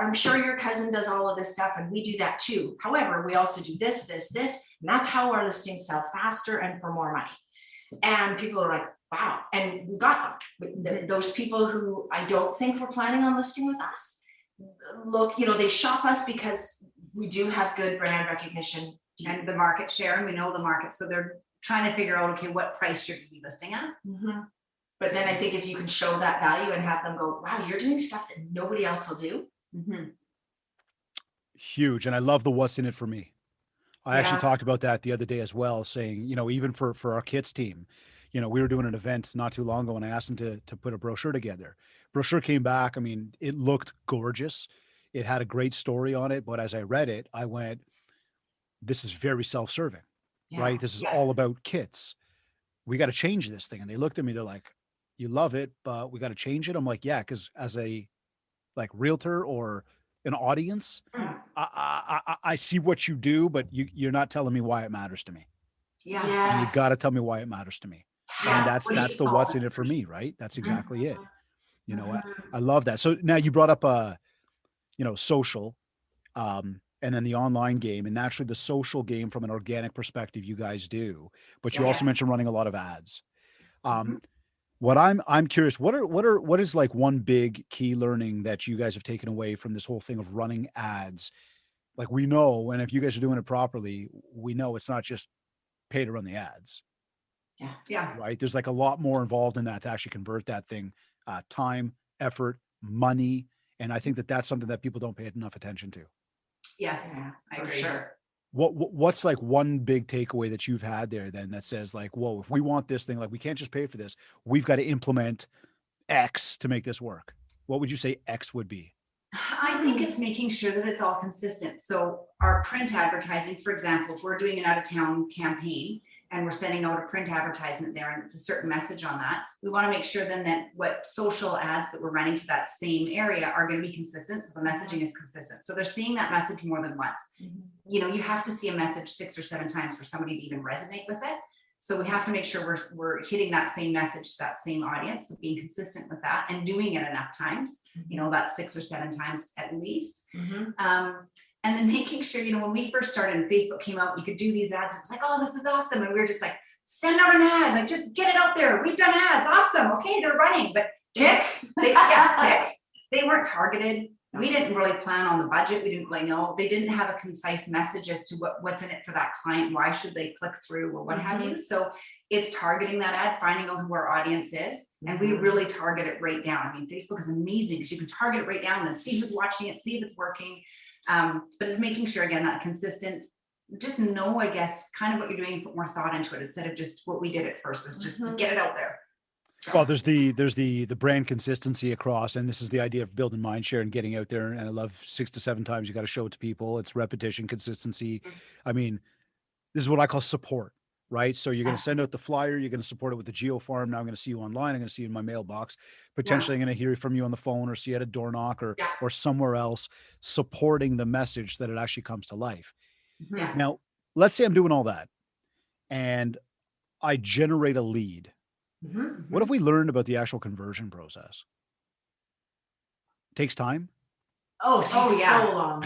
I'm sure your cousin does all of this stuff and we do that too. However, we also do this, and that's how our listings sell faster and for more money. And people are like, wow. And we got them. Those people who I don't think were planning on listing with us, look, they shop us because we do have good brand recognition and the market share, and we know the market. So they're trying to figure out, okay, what price should we be listing at? Mhm. But then I think if you can show that value and have them go, wow, you're doing stuff that nobody else will do. Mhm. Huge. And I love the what's in it for me. I actually Yeah. talked about that the other day as well, saying, even for our kids team, we were doing an event not too long ago and I asked them to put a brochure together. Brochure came back. I mean, it looked gorgeous. It had a great story on it. But as I read it, I went, this is very self-serving, Yeah. right? This is Yes. all about kits. We got to change this thing. And they looked at me, they're like, you love it, but we got to change it. I'm like, yeah, because as a like realtor or an audience, Mm. I see what you do, but you're not telling me why it matters to me. Yeah. And you got to Yes. tell me why it matters to me. And Yes. What do you that's the solve? what's in it for me, right? That's exactly it. Mhm. I love that. So now you brought up social, and then the online game, and naturally the social game from an organic perspective you guys do, but you also Yes. mentioned running a lot of ads. Mhm. What I'm curious, what is like one big key learning that you guys have taken away from this whole thing of running ads? Like we know, and if you guys are doing it properly, we know it's not just pay to run the ads, Yeah. Yeah. right? There's like a lot more involved in that to actually convert that thing, time, effort, money. And I think that that's something that people don't pay enough attention to. Yes. Yeah, I for agree. sure. What's like one big takeaway that you've had there then that says like, whoa, if we want this thing, like we can't just pay for this, we've got to implement X to make this work. What would you say X would be? I think it's making sure that it's all consistent. So our print advertising, for example, if we're doing an out of town campaign and we're sending out a print advertisement there and it's a certain message on that, we want to make sure then that what social ads that we're running to that same area are going to be consistent. So the messaging is consistent. So they're seeing that message more than once. Mhm. You have to see a message 6 or 7 times for somebody to even resonate with it. So we have to make sure we're hitting that same message, that same audience, so being consistent with that and doing it enough times, about 6 or 7 times at least. Mhm. And then making sure, when we first started and Facebook came out, you could do these ads. It was like, oh, this is awesome. And we were just like, send out an ad, like just get it out there. We've done ads. Awesome. Okay, they're running. But Tick. tick. They weren't targeted. We didn't really plan on the budget. We didn't really know. They didn't have a concise message as to what's in it for that client. Why should they click through or what have you? So it's targeting that ad, finding out who our audience is. And we really target it right down. I mean, Facebook is amazing because you can target it right down and see who's watching it, see if it's working. But it's making sure, again, that consistent, just know, I guess, kind of what you're doing, put more thought into it instead of just what we did at first was just get it out there. Well, there's the brand consistency across, and this is the idea of building mind share and getting out there. And I love 6 to 7 times you got to show it to people. It's repetition, consistency. I mean, this is what I call support, right? So you're going to send out the flyer, you're going to support it with the geo farm. Now I'm going to see you online. I'm going to see you in my mailbox. Potentially, I'm going to hear from you on the phone or see you at a door knock or somewhere else, supporting the message that it actually comes to life. Yeah. Now, let's say I'm doing all that, and I generate a lead. Mhm. What have we learned about the actual conversion process? Takes time. Oh, it takes so long.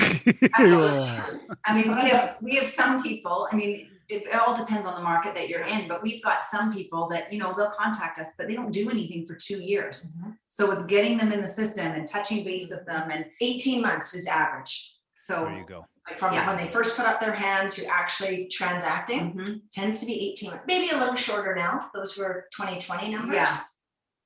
I mean, we have some people, I mean, it all depends on the market that you're in, but we've got some people that, they'll contact us, but they don't do anything for 2 years. So it's getting them in the system and touching base with them, and 18 months is average. so There you go. Like from when they first put up their hand to actually transacting, tends to be 18 months, maybe a little shorter now. Those were 2020 numbers. Yeah.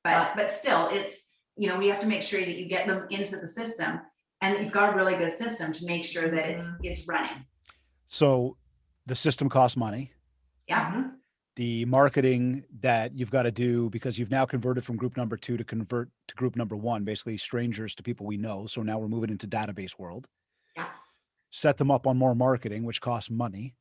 But still, it's, we have to make sure that you get them into the system and that you've got a really good system to make sure that it's running. So the system costs money. Yeah. Mhm. The marketing that you've got to do, because you've now converted from group number 2 to convert to group number 1, basically strangers to people we know. So now we're moving into database world. Yeah. Set them up on more marketing, which costs money.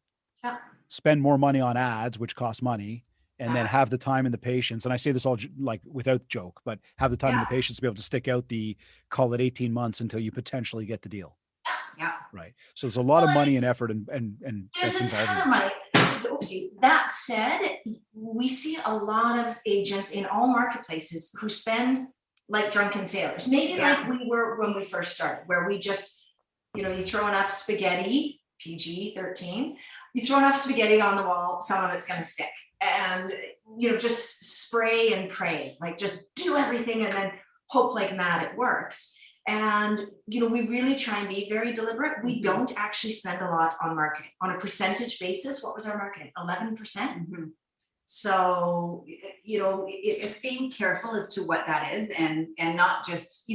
Yeah. Spend more money on ads, which costs money. And then have the time and the patience. And I say this all like without joke, but have the time and the patience to be able to stick out call it 18 months until you potentially get the deal. Yeah. Right. So there's a lot of money and effort and There's that's a involved. ton of money. Oopsie. That said, we see a lot of agents in all marketplaces who spend like drunken sailors, maybe like we were when we first started, where we just, you throw enough spaghetti, PG-13, you throw enough spaghetti on the wall, some of it's going to stick. And, just spray and pray, like just do everything and then hope like mad it works. And, we really try and be very deliberate. We don't actually spend a lot on marketing. On a percentage basis, what was our marketing? 11%. So, It's being careful as to what that is, and not just,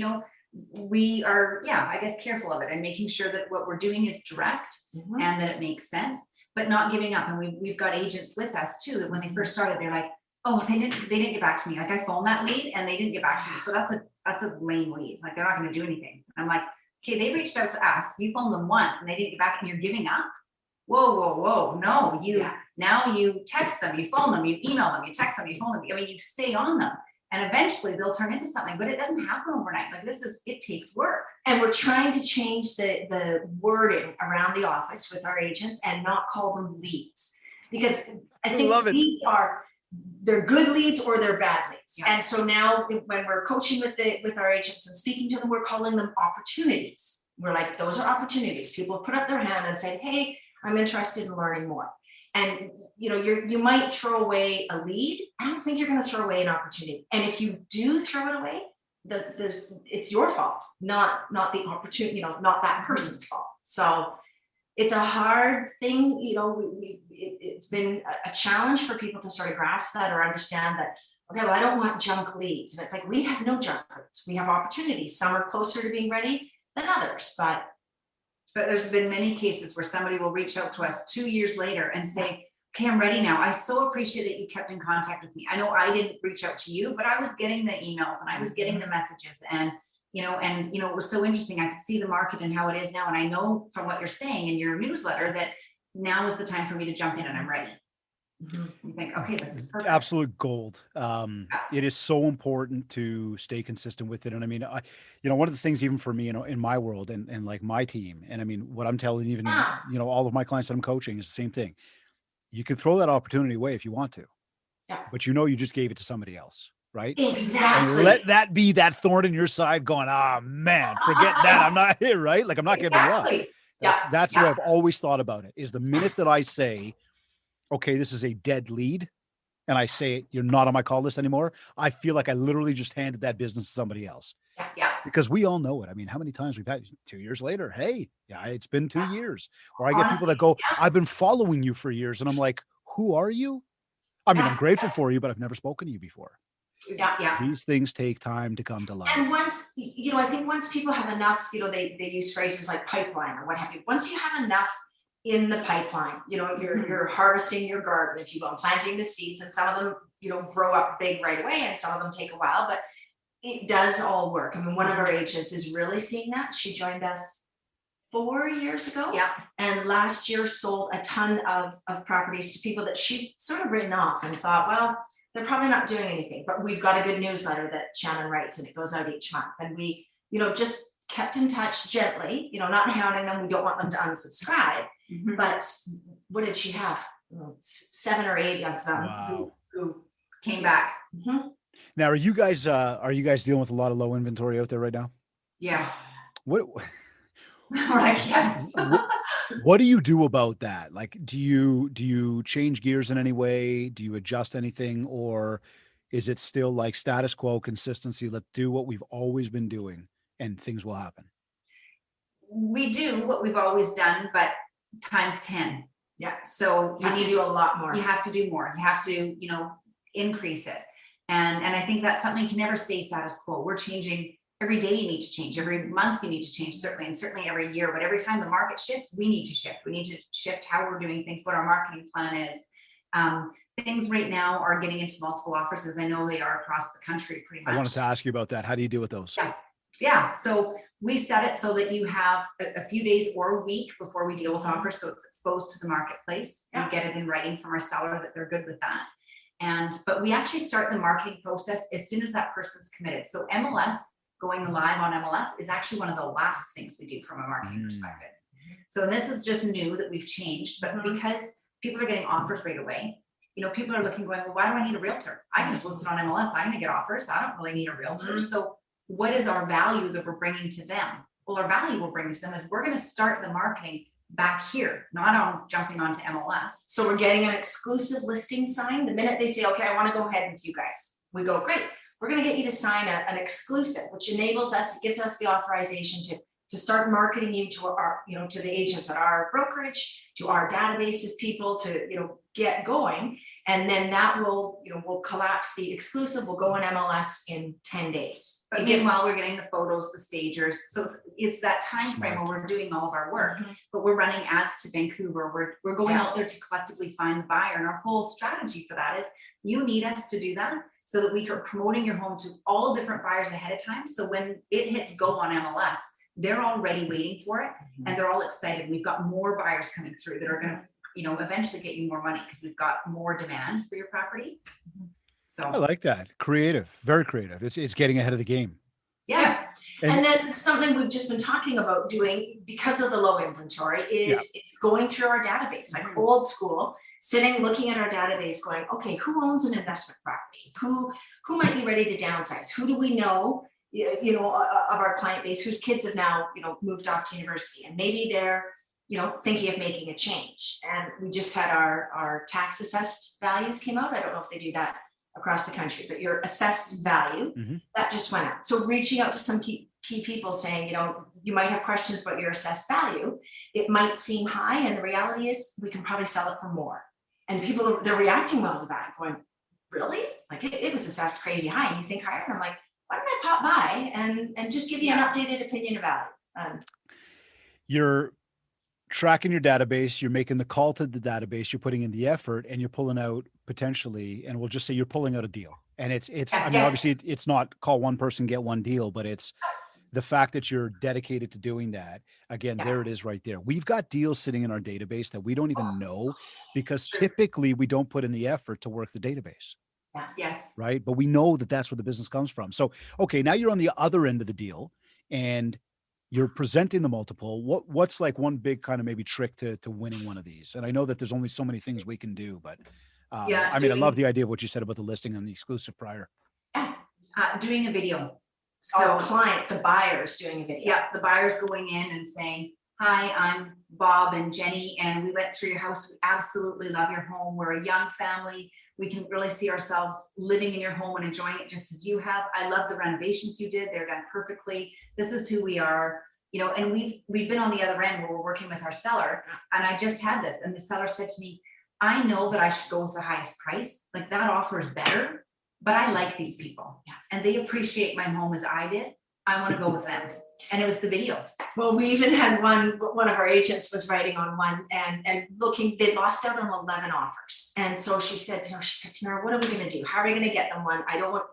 we are, I guess, careful of it and making sure that what we're doing is direct and that it makes sense, but not giving up. And we've got agents with us too, that when they first started, they're like, oh, they didn't get back to me. Like, I phoned that lead and they didn't get back to me. So that's a lame lead. Like, they're not going to do anything. I'm like, okay, they reached out to us. You phoned them once and they didn't get back and you're giving up. Whoa. No, now you text them, you phone them, you email them, you text them, you phone them. I mean, you stay on them. And eventually they'll turn into something, but it doesn't happen overnight. Like, it takes work. And we're trying to change the wording around the office with our agents and not call them leads. Because I think leads they're good leads or they're bad leads. Yeah. And so now when we're coaching with our agents and speaking to them, we're calling them opportunities. We're like, those are opportunities. People put up their hand and say, hey, I'm interested in learning more. And you might throw away a lead. I don't think you're going to throw away an opportunity. And if you do throw it away, it's your fault, not the opportunity, not that person's fault. So it's a hard thing. It's been a challenge for people to sort of grasp that or understand that. Okay, well, I don't want junk leads. And it's like, we have no junk leads. We have opportunities. Some are closer to being ready than others, but there's been many cases where somebody will reach out to us 2 years later and say, okay, I'm ready now. I so appreciate that you kept in contact with me. I know I didn't reach out to you, but I was getting the emails and I was getting the messages, and it was so interesting. I could see the market and how it is now. And I know from what you're saying in your newsletter that now is the time for me to jump in and I'm ready. You think, okay, this is perfect. Absolute gold. It is so important to stay consistent with it. And I mean, one of the things, even for me, in my world and like my team, and I mean, what I'm telling even, all of my clients that I'm coaching is the same thing. You can throw that opportunity away if you want to, but you just gave it to somebody else, right? Exactly. And let that be that thorn in your side going, man, forget that. I'm not here, right? Like, I'm not giving you up. That's the way I've always thought about it, is the minute that I say, okay, this is a dead lead, and I say, you're not on my call list anymore, I feel like I literally just handed that business to somebody else. Yeah. Because we all know it. I mean, how many times we've had 2 years later, hey, it's been 2 years. Or I get people that go, I've been following you for years. And I'm like, who are you? I mean, I'm grateful for you, but I've never spoken to you before. Yeah. These things take time to come to life. And once, I think once people have enough, they use phrases like pipeline or what have you. Once you have enough in the pipeline, you're harvesting your garden, if you will, planting the seeds, and some of them, grow up big right away, and some of them take a while, but it does all work. I mean, one of our agents is really seeing that. She joined us 4 years ago. Yeah. And last year sold a ton of properties to people that she'd sort of written off and thought, well, they're probably not doing anything, but we've got a good newsletter that Shannon writes and it goes out each month. And we, just kept in touch gently, not hounding them. We don't want them to unsubscribe, but what did she have? 7 or 8 of them who came back. Now, are you guys dealing with a lot of low inventory out there right now? Yes. What? Right. Yes. What do you do about that? Like, do you change gears in any way? Do you adjust anything, or is it still like status quo, consistency? Let's do what we've always been doing, and things will happen. We do what we've always done, but times 10. Yeah. So you need to do a lot more. You have to do more. You have to, increase it. And I think that's something you can never stay status quo. We're changing every day. You need to change every month. You need to change, certainly, and certainly every year. But every time the market shifts, we need to shift. We need to shift how we're doing things, what our marketing plan is. Things right now are getting into multiple offers, as I know they are across the country pretty much. I wanted to ask you about that. How do you deal with those? Yeah. So we set it so that you have a few days or a week before we deal with offers. So it's exposed to the marketplace. We get it in writing from our seller that they're good with that. But we actually start the marketing process as soon as that person's committed. So MLS, going live on MLS, is actually one of the last things we do from a marketing perspective. So this is just new that we've changed, but because people are getting offers right away, people are looking, going, well, why do I need a realtor? I can just list it on MLS. I'm going to get offers. I don't really need a realtor. So what is our value that we're bringing to them? Well, our value we're bringing to them is we're going to start the marketing back here, not on jumping onto MLS. So we're getting an exclusive listing sign. The minute they say, okay, I want to go ahead with you guys, we go, great. we're going to get you to sign an exclusive, which enables us, gives us the authorization to start marketing you to our, to the agents at our brokerage, to our database of people to, get going. And then that will, we'll collapse the exclusive, will go in MLS in 10 days. But meanwhile, we're getting the photos, the stagers. So it's that time frame where we're doing all of our work, but we're running ads to Vancouver. We're going out there to collectively find the buyer. And our whole strategy for that is you need us to do that so that we are promoting your home to all different buyers ahead of time. So when it hits go on MLS, they're already waiting for it and they're all excited. We've got more buyers coming through that are going to, eventually get you more money because we've got more demand for your property. So I like that. Creative, very creative. It's getting ahead of the game. Yeah. And then something we've just been talking about doing because of the low inventory is it's going through our database, like old school, sitting, looking at our database going, okay, who owns an investment property? Who might be ready to downsize? Who do we know, of our client base whose kids have now, moved off to university and maybe they're, thinking of making a change. And we just had our tax assessed values came out. I don't know if they do that across the country, but your assessed value that just went out. So reaching out to some key people saying, you might have questions about your assessed value. It might seem high. And the reality is we can probably sell it for more. And people, they're reacting well to that, going, really? Like it was assessed crazy high and you think higher? And I'm like, why don't I pop by and just give you an updated opinion of value? You're tracking your database, you're making the call to the database, you're putting in the effort, and you're pulling out potentially, and we'll just say you're pulling out a deal. And it's I mean, obviously it's not call one person, get one deal, but it's the fact that you're dedicated to doing that. Again, there it is right there. We've got deals sitting in our database that we don't even know because typically we don't put in the effort to work the database. Yes. Right. But we know that that's where the business comes from. So, okay, now you're on the other end of the deal and you're presenting the multiple. What's like one big kind of maybe trick to winning one of these? And I know that there's only so many things we can do, but I mean, I love the idea of what you said about the listing and the exclusive prior. Doing a video. So client, the buyer's doing a video. Yeah, the buyer's going in and saying, hi, I'm Bob and Jenny, and we went through your house. We absolutely love your home. We're a young family. We can really see ourselves living in your home and enjoying it just as you have. I love the renovations you did. They're done perfectly. This is who we are, and we've been on the other end where we're working with our seller. And I just had this, and the seller said to me, I know that I should go with the highest price. Like that offer is better, but I like these people and they appreciate my home as I did. I want to go with them. And it was the video. Well, we even had one of our agents was writing on one and looking, they lost out on 11 offers. And so she said, Tamara, what are we going to do? How are we going to get them one?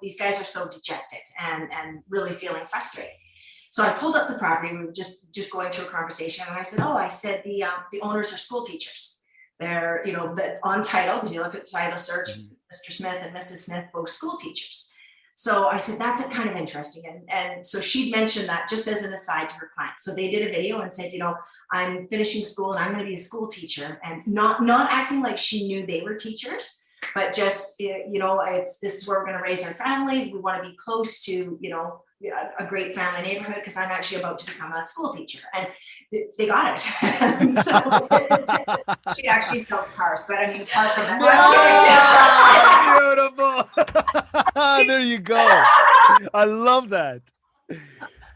These guys are so dejected and really feeling frustrated. So I pulled up the property. We were just going through a conversation. And I said, the owners are school teachers. They're, on title, because you look at the title search, Mr. Smith and Mrs. Smith, both school teachers. So I said, that's kind of interesting. And so she'd mentioned that just as an aside to her clients. So they did a video and said, I'm finishing school and I'm going to be a school teacher, and not acting like she knew they were teachers, but just, this is where we're going to raise our family. We want to be close to, a great family neighborhood because I'm actually about to become a school teacher. And they got it. So she actually sells cars, but I mean, cars from beautiful. There you go. I love that.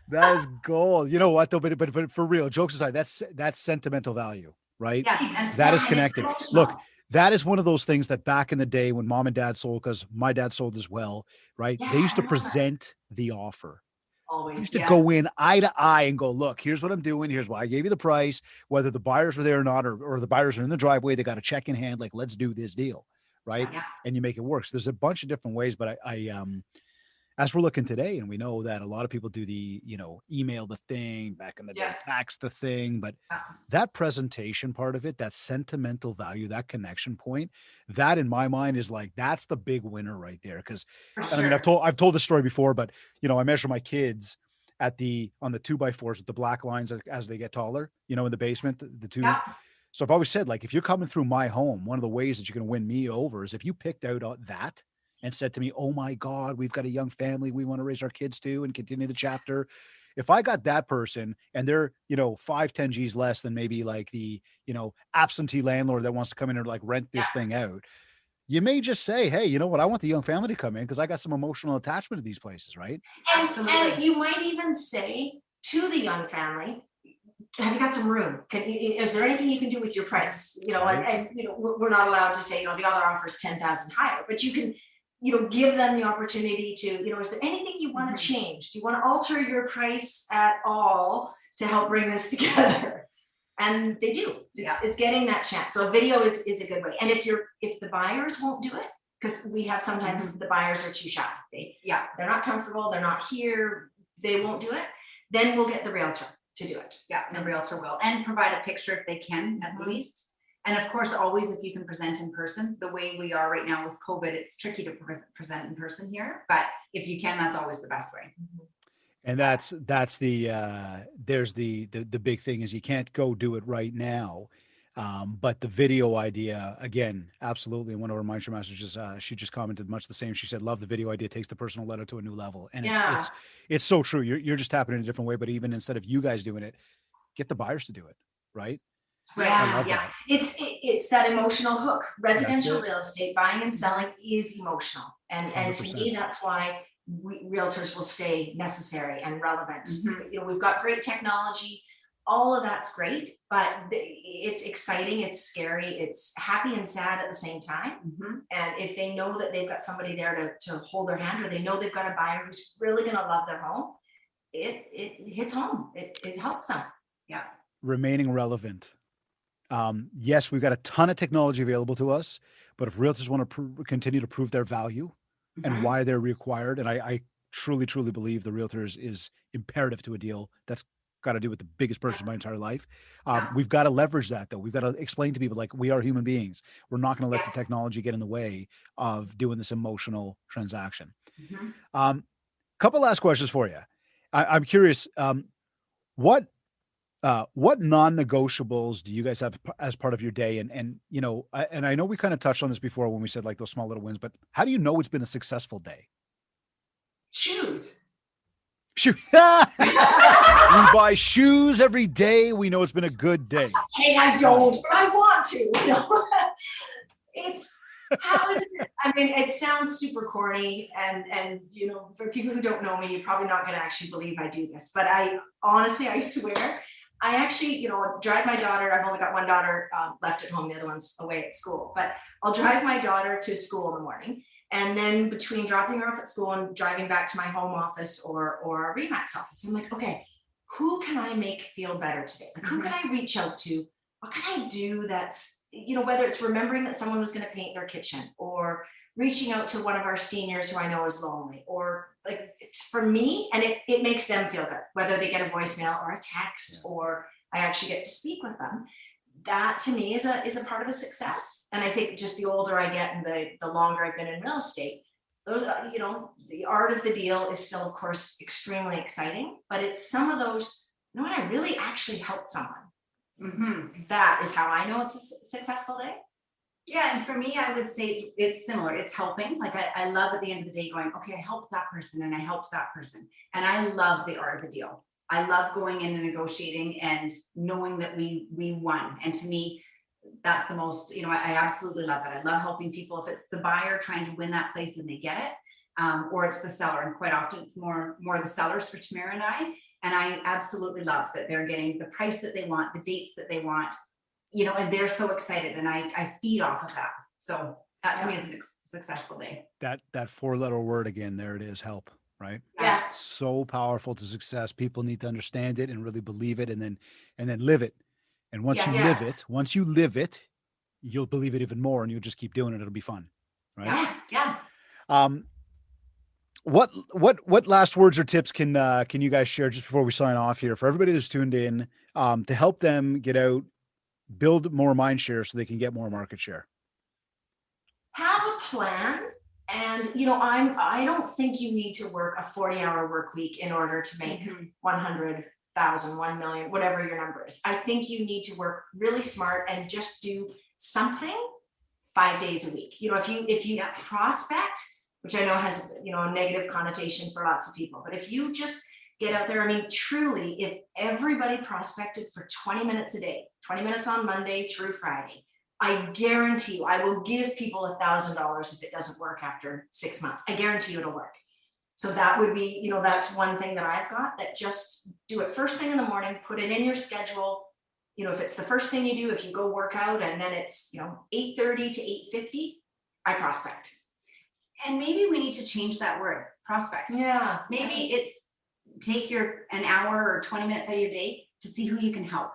That is gold. You know what though? But for real, jokes aside, that's sentimental value, right? Yes. That is connected. Look, that is one of those things that back in the day when mom and dad sold, because my dad sold as well, right? They used to present the offer. Always. Used to go in eye to eye and go, look, here's what I'm doing. Here's why I gave you the price, whether the buyers were there or not, or the buyers are in the driveway, they got a check in hand, like, let's do this deal. Right. Yeah. And you make it work. So there's a bunch of different ways, but I as we're looking today, and we know that a lot of people do the, email the thing back in the day, fax the thing, but that presentation part of it, that sentimental value, that connection point, that in my mind is like, that's the big winner right there. Cause I mean, I've told this story before, but I measure my kids on the 2x4s with the black lines as they get taller, in the basement, the two. Yeah. So I've always said, like, if you're coming through my home, one of the ways that you're going to win me over is if you picked out that and said to me, oh my God, we've got a young family we want to raise our kids to and continue the chapter. If I got that person and they're, 5-10 G's less than maybe like the, absentee landlord that wants to come in and like rent this thing out, you may just say, hey, you know what? I want the young family to come in because I got some emotional attachment to these places, right? And you might even say to the young family, have you got some room? Is there anything you can do with your price? Right. And we're not allowed to say, the other offer is 10,000 higher, but you can, give them the opportunity to, is there anything you want to change? Do you want to alter your price at all to help bring this together? And they do. It's getting that chance. So a video is a good way. And if the buyers won't do it, because we have sometimes the buyers are too shy. They're not comfortable. They're not here. They won't do it. Then we'll get the realtor to do it. Yeah, and the realtor will, and provide a picture if they can, at least. And of course, always, if you can present in person, the way we are right now with COVID, it's tricky to present in person here, but if you can, that's always the best way. And that's the there's the big thing is you can't go do it right now. But the video idea, again, absolutely. And one of our mindshare masters, she just commented much the same. She said, love the video idea, takes the personal letter to a new level. And it's so true. You're just tapping in a different way, but even instead of you guys doing it, get the buyers to do it. Right. Yeah. It's that emotional hook. Residential real estate, buying and selling is emotional. And 100%. To me, that's why realtors will stay necessary and relevant. We've got great technology. All of that's great, but it's exciting, it's scary, it's happy and sad at the same time. And if they know that they've got somebody there to hold their hand, or they know they've got a buyer who's really going to love their home, it hits home. It helps them. Yeah. Remaining relevant. Yes, we've got a ton of technology available to us, but if realtors want to continue to prove their value and why they're required, and I truly believe the realtor is imperative to a deal that's got to do with the biggest purchase of my entire life. We've got to leverage that, though. We've got to explain to people, like, we are human beings. We're not going to let the technology get in the way of doing this emotional transaction. Couple last questions for you. I'm curious, what non-negotiables do you guys have as part of your day? And I know we kind of touched on this before when we said like those small little wins, but how do you know it's been a successful day? Shoes. We buy shoes every day. We know it's been a good day. Hey, I don't, but I want to. It's how is it? I mean, it sounds super corny, and for people who don't know me, you're probably not going to actually believe I do this. But I swear, I actually, drive my daughter. I've only got one daughter left at home. The other one's away at school. But I'll drive my daughter to school in the morning. And then between dropping her off at school and driving back to my home office or a Remax office, I'm like, okay, who can I make feel better today? Like, who can I reach out to? What can I do that's, whether it's remembering that someone was going to paint their kitchen, or reaching out to one of our seniors who I know is lonely, or like, it's for me, and it makes them feel good, whether they get a voicemail or a text, or I actually get to speak with them. That to me is a part of a success. And I think just the older I get and the longer I've been in real estate, those, the art of the deal is still, of course, extremely exciting, but it's some of those, when I really actually helped someone. That is how I know it's a successful day. Yeah, and for me, I would say it's similar. It's helping. Like I love at the end of the day going, okay, I helped that person and I helped that person. And I love the art of the deal. I love going in and negotiating and knowing that we won. And to me, that's the most, I absolutely love that. I love helping people. If it's the buyer trying to win that place and they get it, or it's the seller. And quite often it's more the sellers for Tamara and I. And I absolutely love that they're getting the price that they want, the dates that they want, and they're so excited. And I feed off of that. So that to me is a successful day. That 4-letter word again, there it is, help. Right? Yeah. It's so powerful to success. People need to understand it and really believe it, and then live it. And once you live it, you'll believe it even more, and you'll just keep doing it. It'll be fun. Right? Yeah. What last words or tips can you guys share just before we sign off here for everybody that's tuned in, to help them get out, build more mind share so they can get more market share? Have a plan. And, I don't think you need to work a 40-hour work week in order to make 100,000, 1 million, whatever your number is. I think you need to work really smart and just do something 5 days a week. If you prospect, which I know has, a negative connotation for lots of people, but if you just get out there, truly, if everybody prospected for 20 minutes a day, 20 minutes on Monday through Friday, I guarantee you, I will give people $1,000 if it doesn't work after 6 months. I guarantee you it'll work. So that would be, that's one thing that I've got, that just do it first thing in the morning, put it in your schedule. If it's the first thing you do, if you go work out and then it's, 8:30 to 8:50, I prospect. And maybe we need to change that word, prospect. Yeah. Maybe it's take an hour or 20 minutes out of your day to see who you can help.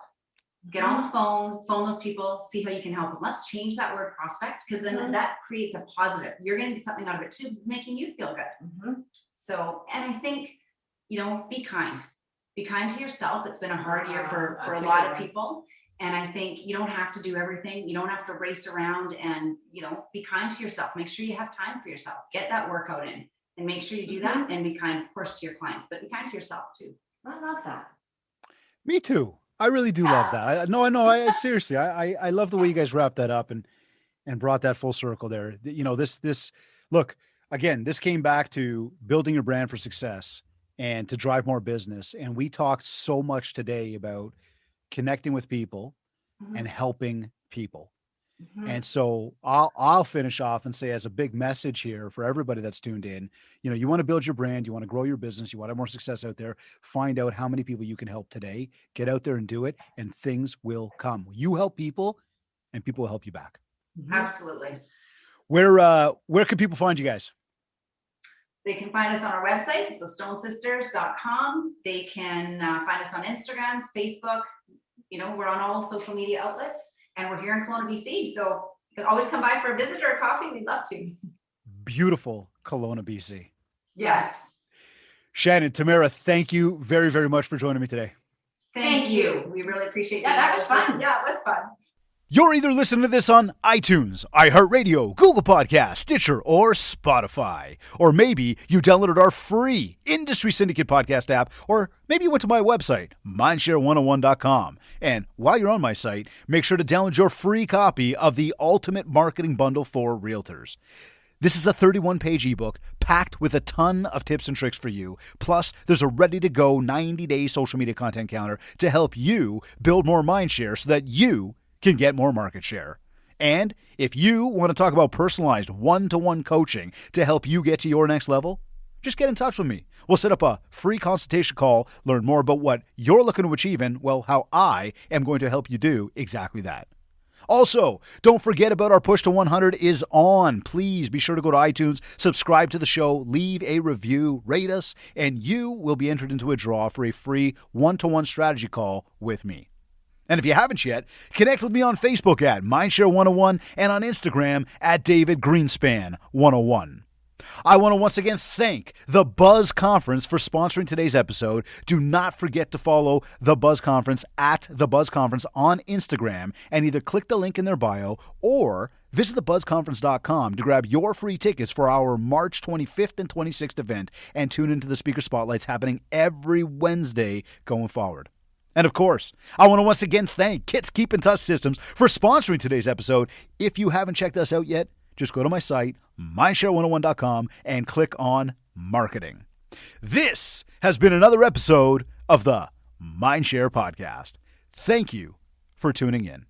Get on the phone those people, see how you can help them. Let's change that word prospect, because then that creates a positive. You're going to get something out of it too, because it's making you feel good. So, and I think, be kind. Be kind to yourself. It's been a hard year for a lot of people. And I think you don't have to do everything. You don't have to race around, and, be kind to yourself. Make sure you have time for yourself. Get that workout in and make sure you do that, and be kind, of course, to your clients, but be kind to yourself too. I love that. Me too. I really do love that. I know. Seriously, I love the way you guys wrapped that up and brought that full circle there. This look, again, this came back to building your brand for success and to drive more business. And we talked so much today about connecting with people and helping people. And so I'll finish off and say, as a big message here for everybody that's tuned in, you want to build your brand, you want to grow your business, you want to have more success out there, find out how many people you can help today, get out there and do it, and things will come. You help people and people will help you back. Absolutely. Where can people find you guys? They can find us on our website. It's thestonesisters.com. They can find us on Instagram, Facebook. We're on all social media outlets. And we're here in Kelowna, BC. So you can always come by for a visit or a coffee. We'd love to. Beautiful Kelowna, BC. Yes. Shannon, Tamara, thank you very, very much for joining me today. Thank you. We really appreciate it. Yeah, that was fun. Yeah, it was fun. You're either listening to this on iTunes, iHeartRadio, Google Podcasts, Stitcher, or Spotify. Or maybe you downloaded our free Industry Syndicate podcast app, or maybe you went to my website, mindshare101.com. And while you're on my site, make sure to download your free copy of the Ultimate Marketing Bundle for Realtors. This is a 31-page ebook packed with a ton of tips and tricks for you. Plus, there's a ready-to-go 90-day social media content counter to help you build more mindshare so that you can get more market share. And if you want to talk about personalized one-to-one coaching to help you get to your next level, just get in touch with me. We'll set up a free consultation call, learn more about what you're looking to achieve and, how I am going to help you do exactly that. Also, don't forget about our Push to 100 is on. Please be sure to go to iTunes, subscribe to the show, leave a review, rate us, and you will be entered into a draw for a free one-to-one strategy call with me. And if you haven't yet, connect with me on Facebook at Mindshare101 and on Instagram at David Greenspan101. I want to once again thank the Buzz Conference for sponsoring today's episode. Do not forget to follow the Buzz Conference at the Buzz Conference on Instagram and either click the link in their bio or visit thebuzzconference.com to grab your free tickets for our March 25th and 26th event and tune into the speaker spotlights happening every Wednesday going forward. And of course, I want to once again thank Kits Keep in Touch Systems for sponsoring today's episode. If you haven't checked us out yet, just go to my site, mindshare101.com, and click on Marketing. This has been another episode of the Mindshare Podcast. Thank you for tuning in.